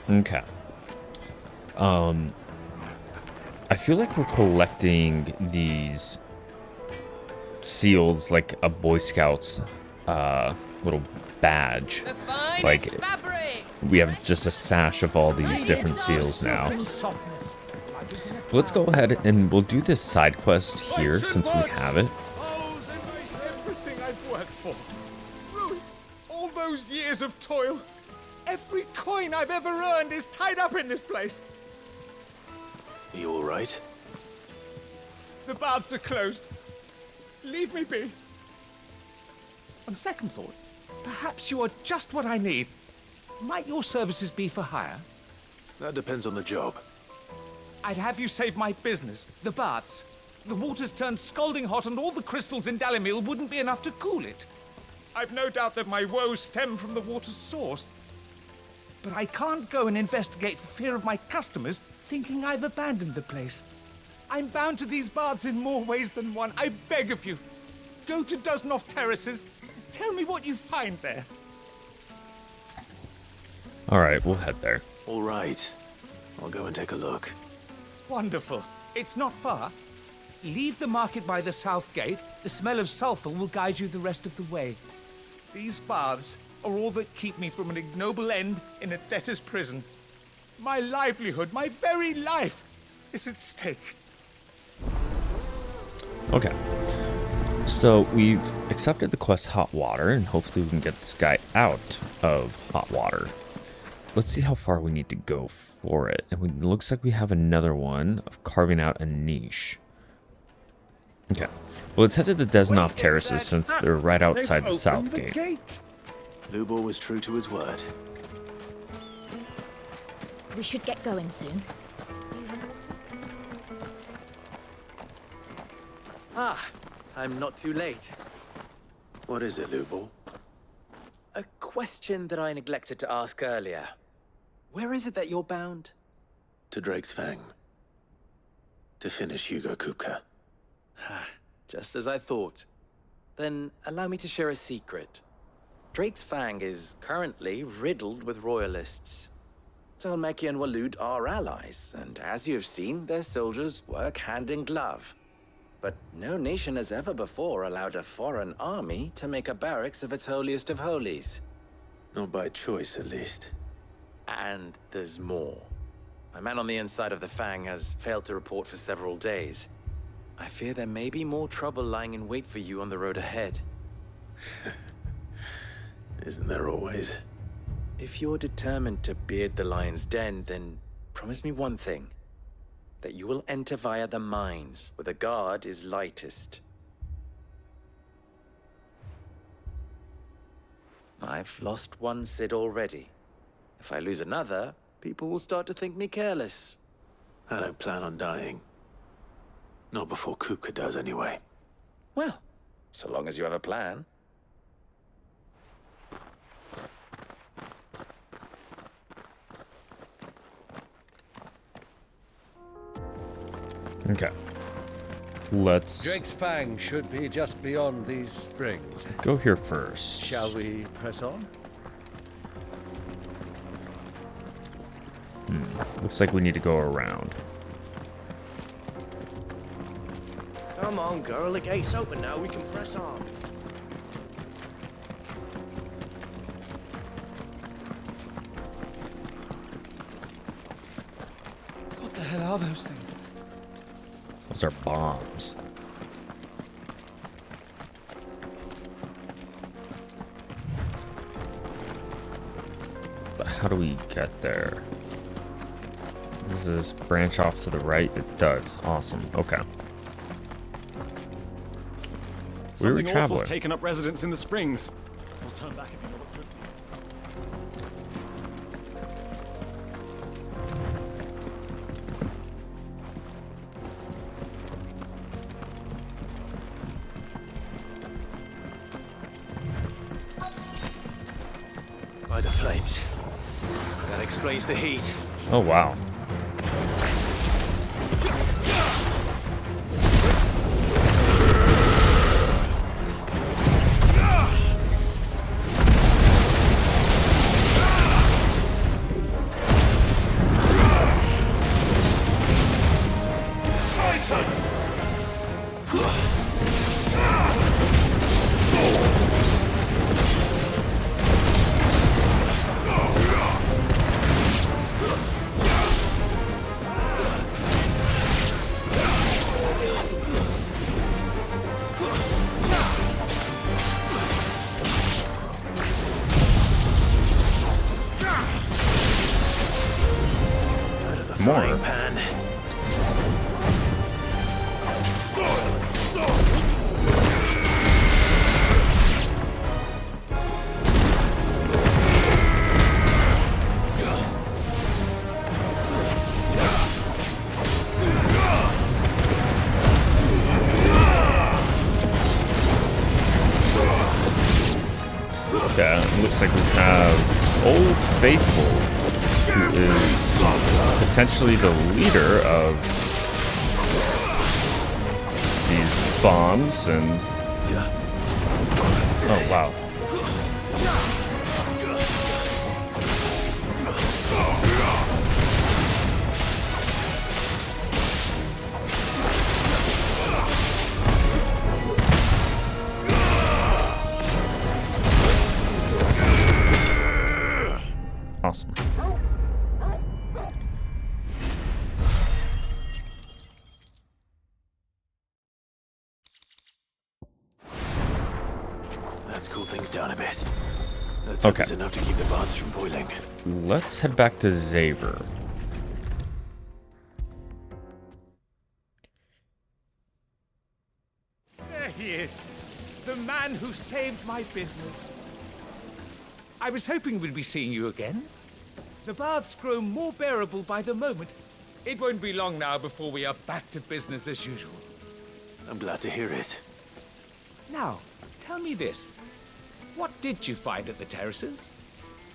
Okay. I feel like we're collecting these seals like a Boy Scouts little badge. Like we have just a sash of all these different seals now. Let's go ahead and we'll do this side quest here since we have it. Everything I've worked for. Ruin. All those years of toil. Every coin I've ever earned is tied up in this place. Are you all right? The baths are closed. Leave me be. On second thought, perhaps you are just what I need. Might your services be for hire? That depends on the job. I'd have you save my business, the baths. The water's turned scalding hot and all the crystals in Dalamil wouldn't be enough to cool it. I've no doubt that my woes stem from the water's source. But I can't go and investigate for fear of my customers thinking I've abandoned the place. I'm bound to these baths in more ways than one. I beg of you. Go to Dusnoff Terraces. Tell me what you find there. All right, we'll head there. All right. I'll go and take a look. Wonderful. It's not far. Leave the market by the south gate. The smell of sulfur will guide you the rest of the way. These baths are all that keep me from an ignoble end in a debtor's prison. My livelihood, my very life, is at stake. Okay. So we've accepted the quest Hot Water, and hopefully we can get this guy out of Hot Water. Let's see how far we need to go for it. And it looks like we have another one of carving out a niche. Okay. Well, let's head to the Desnoff Terraces since they're right outside the south gate. Lubor was true to his word. We should get going soon. Ah, I'm not too late. What is it, Lubor? A question that I neglected to ask earlier. Where is it that you're bound? To Drake's Fang. To finish Hugo Kupka. Just as I thought. Then allow me to share a secret. Drake's Fang is currently riddled with royalists. Salmeki and Walud are allies, and as you have seen, their soldiers work hand in glove. But no nation has ever before allowed a foreign army to make a barracks of its holiest of holies. Not by choice, at least. And there's more. A man on the inside of the Fang has failed to report for several days. I fear there may be more trouble lying in wait for you on the road ahead. Isn't there always? If you're determined to beard the lion's den, then promise me one thing. That you will enter via the mines, where the guard is lightest. I've lost one Cid already. If I lose another, people will start to think me careless. I don't plan on dying. Not before Kupka does, anyway. Well, so long as you have a plan. Okay. Let's Drake's Fang should be just beyond these springs. go here first. Shall we press on? Looks like we need to go around. Come on, girl. The gate's open now. We can press on. What the hell are those things? Those are bombs. But how do we get there? Does this branch off to the right? It does. Awesome. Okay. We were Something traveling. awful's taken up residence in the springs. We'll turn back if you know what's good for you. By the flames. That explains the heat. Oh, wow. Frying pan. Yeah, it looks like we have Old Faithful, who is potentially the leader of these bombs, and oh wow. Awesome. Let's cool things down a bit. Let's hope it's enough to keep the baths from boiling. Let's head back to Xaver. There he is. The man who saved my business. I was hoping we'd be seeing you again. The baths grow more bearable by the moment. It won't be long now before we are back to business as usual. I'm glad to hear it. Now, tell me this. What did you find at the terraces?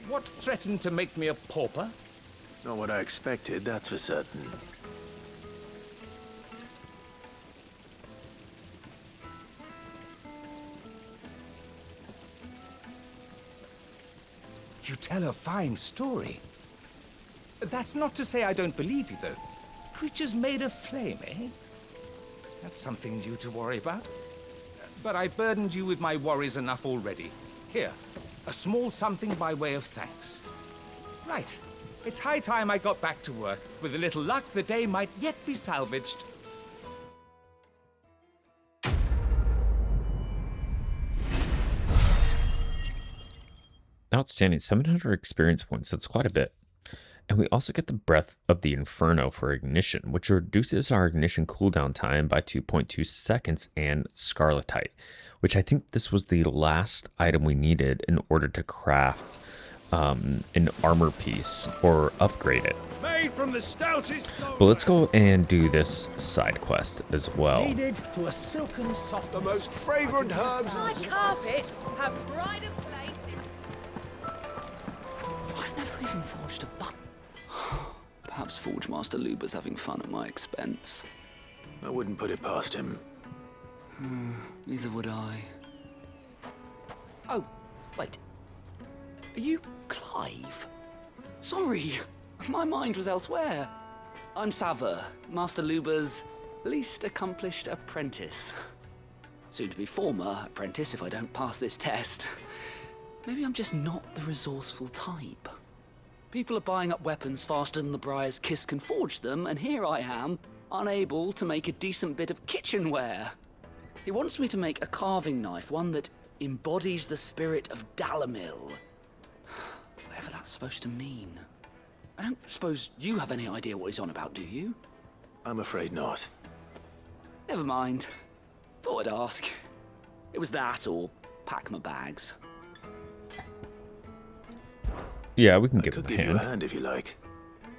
What threatened to make me a pauper? Not what I expected, that's for certain. You tell a fine story. That's not to say I don't believe you, though. Creatures made of flame, eh? That's something new to worry about. But I burdened you with my worries enough already. Here, a small something by way of thanks. Right. It's high time I got back to work. With a little luck, the day might yet be salvaged. Outstanding. 700 experience points. That's quite a bit. And we also get the Breath of the Inferno for ignition, which reduces our ignition cooldown time by 2.2 seconds, and Scarletite, which I think this was the last item we needed in order to craft an armor piece or upgrade it. Made from the stoutest stone. But let's go and do this side quest as well. Kneaded to a silken soft, the most fragrant herbs. My carpets have pride of place in... I've never even forged a button. Perhaps Forge Master Luber's having fun at my expense. I wouldn't put it past him. Neither would I. Oh, wait. Are you Clive? Sorry, my mind was elsewhere. I'm Sava, Master Luber's least accomplished apprentice. Soon to be former apprentice if I don't pass this test. Maybe I'm just not the resourceful type. People are buying up weapons faster than the Briar's Kiss can forge them, and here I am, unable to make a decent bit of kitchenware. He wants me to make a carving knife, one that embodies the spirit of Dalamil. Whatever that's supposed to mean. I don't suppose you have any idea what he's on about, do you? I'm afraid not. Never mind. Thought I'd ask. It was that or pack my bags. Yeah, we can give could him a give you a hand. hand if you like.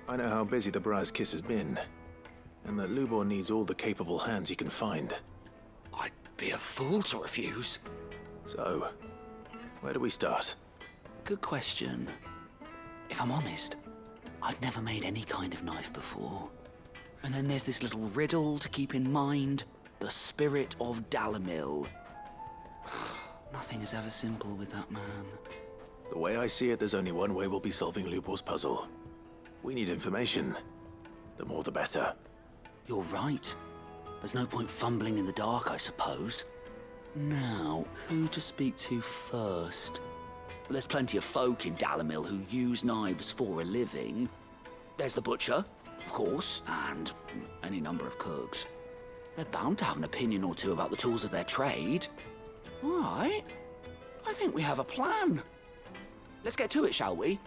I know how busy the Briar's Kiss has been, and that Lubor needs all the capable hands he can find. I'd be a fool to refuse. So, where do we start? Good question. If I'm honest, I've never made any kind of knife before. And then there's this little riddle to keep in mind. The spirit of Dalamil. Nothing is ever simple with that man. The way I see it, there's only one way we'll be solving Lubor's puzzle. We need information. The more the better. You're right. There's no point fumbling in the dark, I suppose. Now, who to speak to first? There's plenty of folk in Dalamil who use knives for a living. There's the butcher, of course, and any number of cooks. They're bound to have an opinion or two about the tools of their trade. All right. I think we have a plan. Let's get to it, shall we?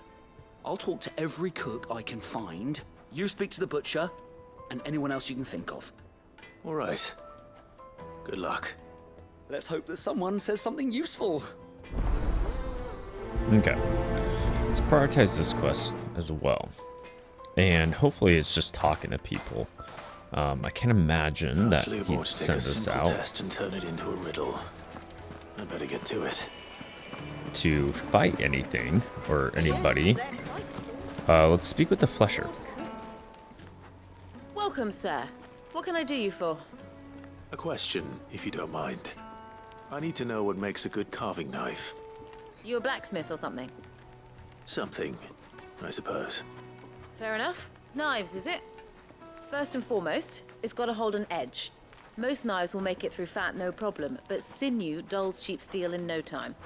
I'll talk to every cook I can find. You speak to the butcher, and anyone else you can think of. All right. Good luck. Let's hope that someone says something useful. Okay. Let's prioritize this quest as well. And hopefully it's just talking to people. I can imagine that he'd send us out test and turn it into a riddle. I better get to it. to fight anything or anybody. Let's speak with the flesher. Welcome, sir. What can I do you for? A question, if you don't mind. I need to know what makes a good carving knife. You a blacksmith or something? Something, I suppose. Fair enough. Knives, is it? First and foremost, it's got to hold an edge. Most knives will make it through fat, no problem, but sinew dulls cheap steel in no time.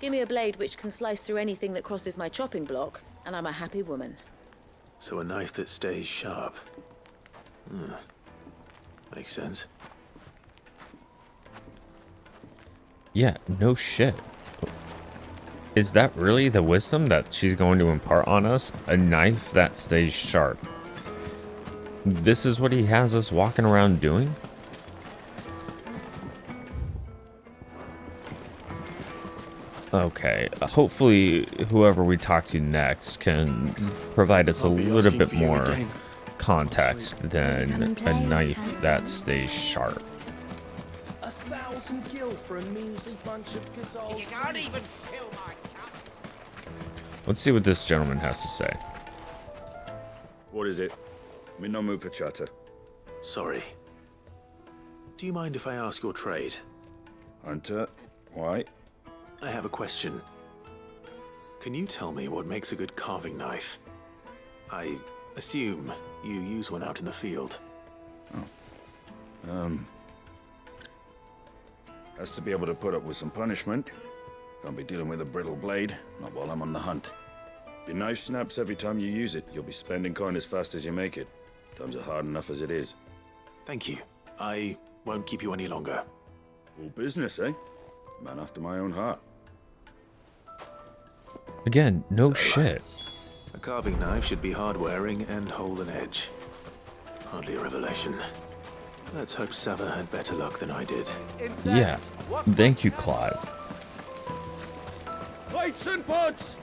Give me a blade which can slice through anything that crosses my chopping block, and I'm a happy woman. So a knife that stays sharp. Makes sense. Yeah, no shit. Is that really the wisdom that she's going to impart on us? A knife that stays sharp. This is what he has us walking around doing? Okay, hopefully whoever we talk to next can provide us a little bit more context than a knife that stays sharp. 1,000 gil for a measly bunch of gazelles. You can't even fill my cup. Let's see what this gentleman has to say. What is it? I'm in no mood for chatter. Sorry. Do you mind if I ask your trade? Hunter, why? I have a question. Can you tell me what makes a good carving knife? I assume you use one out in the field. Has to be able to put up with some punishment. Can't be dealing with a brittle blade, not while I'm on the hunt. If your knife snaps every time you use it, you'll be spending coin as fast as you make it. Times are hard enough as it is. Thank you. I won't keep you any longer. All business, eh? Man after my own heart. Again, no shit. A carving knife should be hard-wearing and hold an edge. Hardly a revelation. Let's hope Sava had better luck than I did. Yeah. Thank you, Clive. Plates and pots!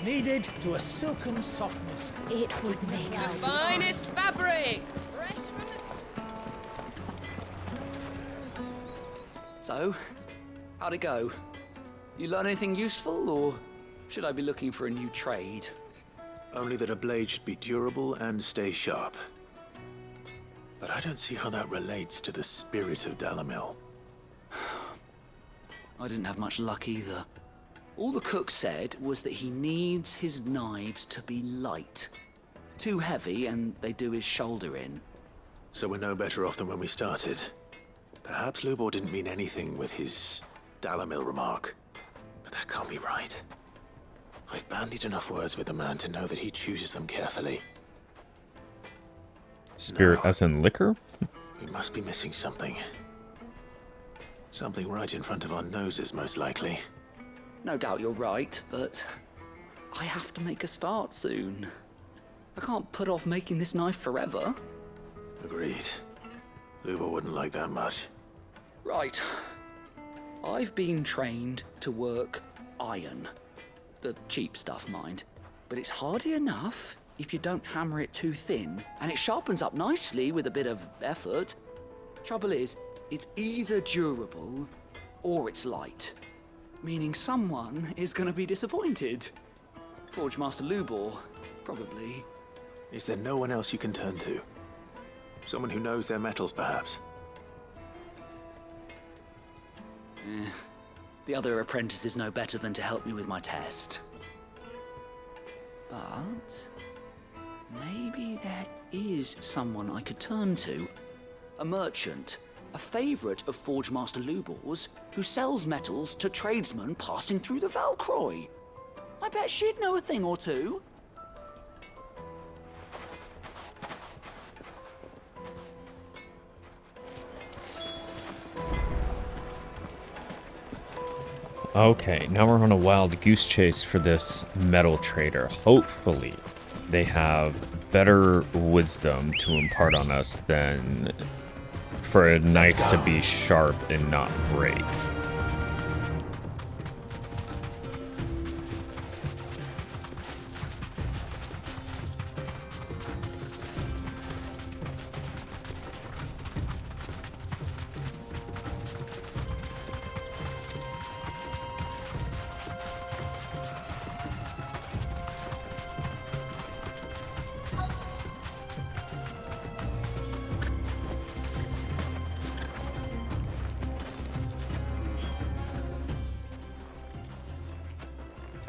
Needed to a silken softness. It would make The finest fabrics! Fresh from the... So, how'd it go? You learn anything useful, or should I be looking for a new trade? Only that a blade should be durable and stay sharp. But I don't see how that relates to the spirit of Dalamil. I didn't have much luck either. All the cook said was that he needs his knives to be light. Too heavy and they do his shoulder in. So we're no better off than when we started. Perhaps Lubor didn't mean anything with his Dalamil remark. But that can't be right. I've bandied enough words with the man to know that he chooses them carefully. Spirit as in liquor? We must be missing something. Something right in front of our noses, most likely. No doubt you're right, but I have to make a start soon. I can't put off making this knife forever. Agreed. Lubor wouldn't like that much. Right. I've been trained to work iron. The cheap stuff, mind. But it's hardy enough if you don't hammer it too thin, and it sharpens up nicely with a bit of effort. Trouble is, it's either durable or it's light. Meaning someone is going to be disappointed. Forge Master Lubor, probably. Is there no one else you can turn to? Someone who knows their metals, perhaps? The other apprentices know better than to help me with my test. But maybe there is someone I could turn to. A merchant, a favorite of Forge Master Lubor's, who sells metals to tradesmen passing through the Valcroy. I bet she'd know a thing or two. Okay, now we're on a wild goose chase for this metal trader. Hopefully, they have better wisdom to impart on us than for a knife to be sharp and not break.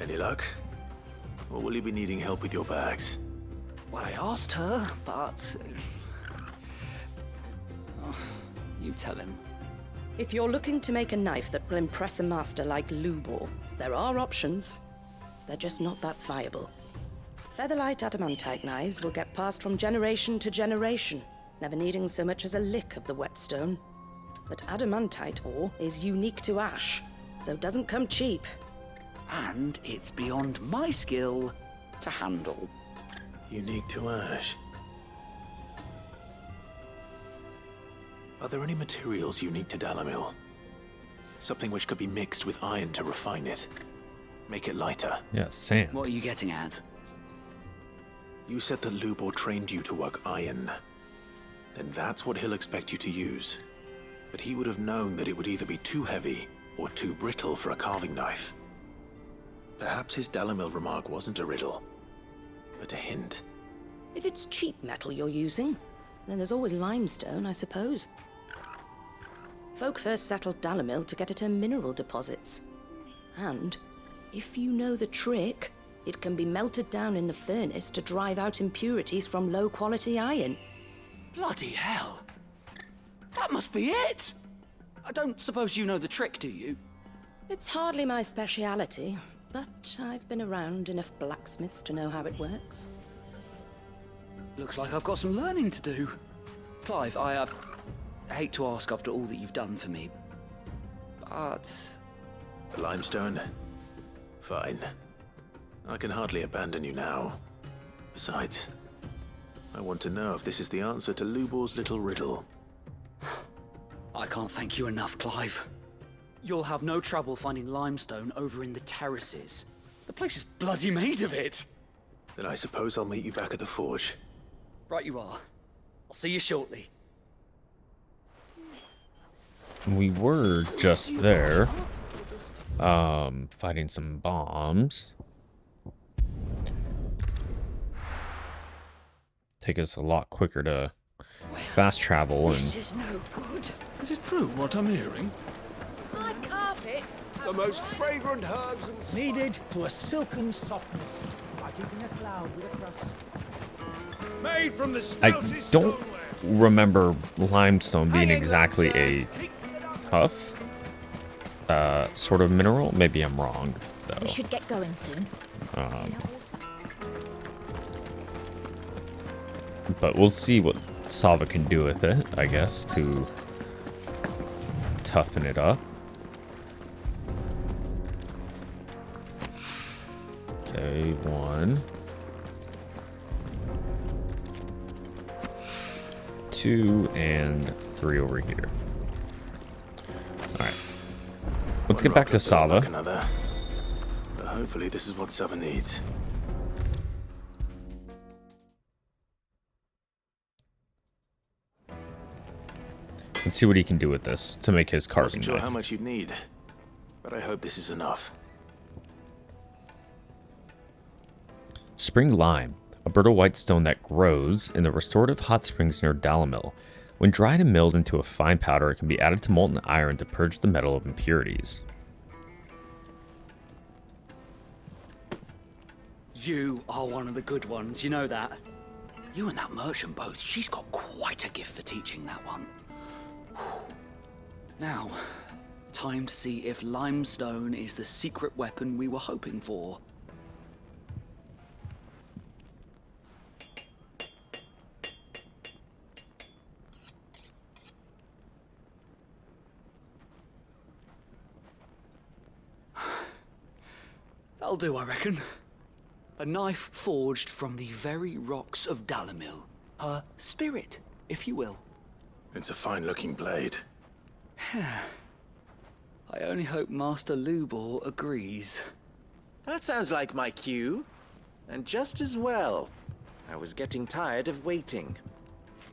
Any luck? Or will you be needing help with your bags? Well, I asked her, but... Oh, you tell him. If you're looking to make a knife that will impress a master like Lubor, there are options. They're just not that viable. Featherlight adamantite knives will get passed from generation to generation, never needing so much as a lick of the whetstone. But adamantite ore is unique to ash, so it doesn't come cheap. And it's beyond my skill to handle. Unique to ash. Are there any materials unique to Dalamil? Something which could be mixed with iron to refine it. Make it lighter. Yeah, sand. What are you getting at? You said that Lubor trained you to work iron. Then that's what he'll expect you to use. But he would have known that it would either be too heavy or too brittle for a carving knife. Perhaps his Dalamil remark wasn't a riddle, but a hint. If it's cheap metal you're using, then there's always limestone, I suppose. Folk first settled Dalamil to get at her mineral deposits. And if you know the trick, It can be melted down in the furnace to drive out impurities from low-quality iron. Bloody hell! That must be it! I don't suppose you know the trick, do you? It's hardly my speciality, but I've been around enough blacksmiths to know how it works. Looks like I've got some learning to do. Clive, I hate to ask after all that you've done for me, but... The limestone? Fine. I can hardly abandon you now. Besides, I want to know if this is the answer to Lubor's little riddle. I can't thank you enough, Clive. You'll have no trouble finding limestone over in the terraces. The place is bloody made of it. Then I suppose I'll meet you back at the forge. Right you are. I'll see you shortly. We were just there, fighting some bombs. Take us a lot quicker to fast travel and... This is no good. Is it true what I'm hearing? My carpets. The most fragrant herbs and... Needed to a silken softness, like eating a cloud with a crust. Made from the I stoutest don't stoneware. remember limestone being exactly a tough sort of mineral. Maybe I'm wrong, though. We should get going soon. But we'll see what Sava can do with it, I guess, to toughen it up. Okay, 1, 2, and 3 over here. Alright. Let's get back to Sava. Another. But hopefully this is what Sava needs. Let's see what he can do with this to make his carving Wasn't sure knife. how much you'd need, but I hope this is enough. Spring lime, a brittle white stone that grows in the restorative hot springs near Dalamil. When dried and milled into a fine powder, it can be added to molten iron to purge the metal of impurities. You are one of the good ones, you know that. You and that merchant both, she's got quite a gift for teaching that one. Now, time to see if limestone is the secret weapon we were hoping for. That'll do, I reckon. A knife forged from the very rocks of Dalamil. Her spirit, if you will. It's a fine-looking blade. I only hope Master Lubor agrees. That sounds like my cue. And just as well. I was getting tired of waiting.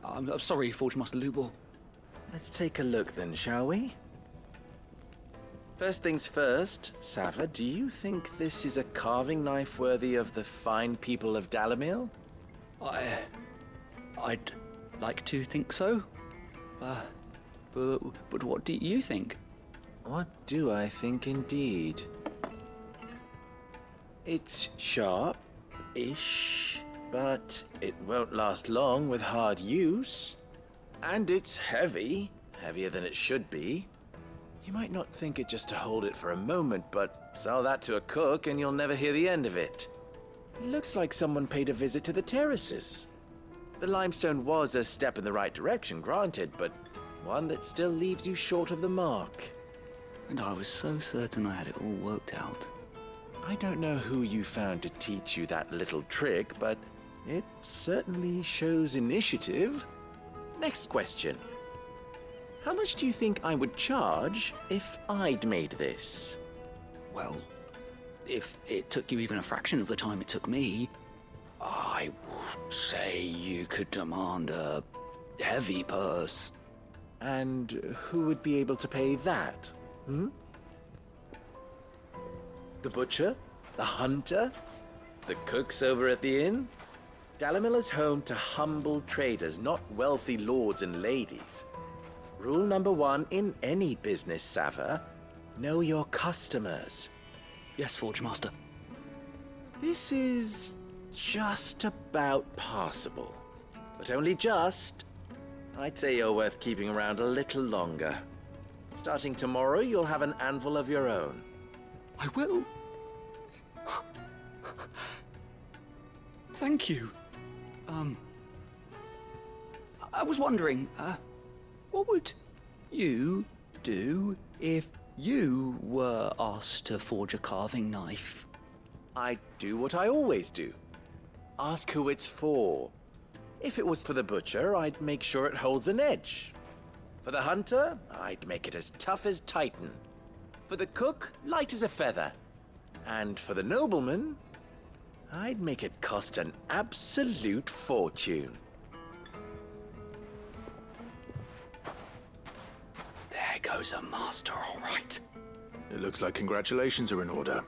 I'm sorry, Forge Master Lubor. Let's take a look then, shall we? First things first, Sava, do you think this is a carving knife worthy of the fine people of Dalamil? I'd like to think so. But what do you think? What do I think indeed? It's sharp-ish, but it won't last long with hard use. And it's heavy, heavier than it should be. You might not think it just to hold it for a moment, but sell that to a cook and you'll never hear the end of it. It looks like someone paid a visit to the terraces. The limestone was a step in the right direction, granted, but one that still leaves you short of the mark. And I was so certain I had it all worked out. I don't know who you found to teach you that little trick, but it certainly shows initiative. Next question. How much do you think I would charge if I'd made this? Well, if it took you even a fraction of the time it took me, I would say you could demand a heavy purse. And who would be able to pay that? The butcher? The hunter? The cooks over at the inn? Dalamil is home to humble traders, not wealthy lords and ladies. Rule number 1 in any business, Sava. Know your customers. Yes, Forge Master. This is just about passable. But only just. I'd say you're worth keeping around a little longer. Starting tomorrow, you'll have an anvil of your own. I will. Thank you. I was wondering, what would you do if you were asked to forge a carving knife? I'd do what I always do. Ask who it's for. If it was for the butcher, I'd make sure it holds an edge. For the hunter, I'd make it as tough as Titan. For the cook, light as a feather. And for the nobleman, I'd make it cost an absolute fortune. There goes a master, all right. It looks like congratulations are in order.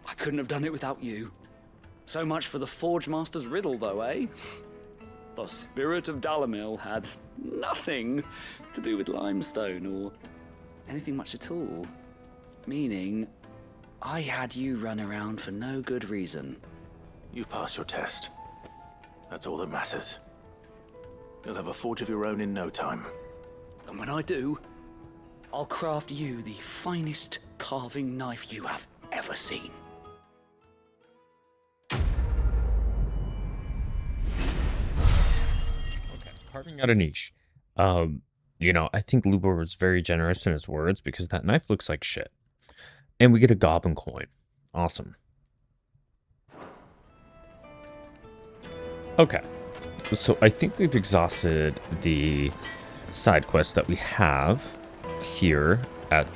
I couldn't have done it without you. So much for the Forge Master's riddle, though, eh? The spirit of Dalimil had nothing to do with limestone or anything much at all. Meaning, I had you run around for no good reason. You've passed your test. That's all that matters. You'll have a forge of your own in no time. And when I do, I'll craft you the finest carving knife you have ever seen. Carving out a niche. You know, I think Lubor was very generous in his words because that knife looks like shit. And we get a goblin coin. Awesome. Okay. So I think we've exhausted the side quests that we have here at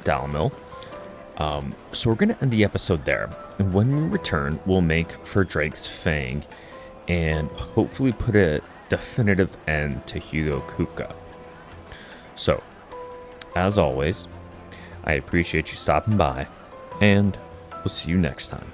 Dalimil. So we're going to end the episode there. And when we return, we'll make for Drake's Fang and hopefully put a definitive end to Hugo Kuka. So, as always, I appreciate you stopping by, and we'll see you next time.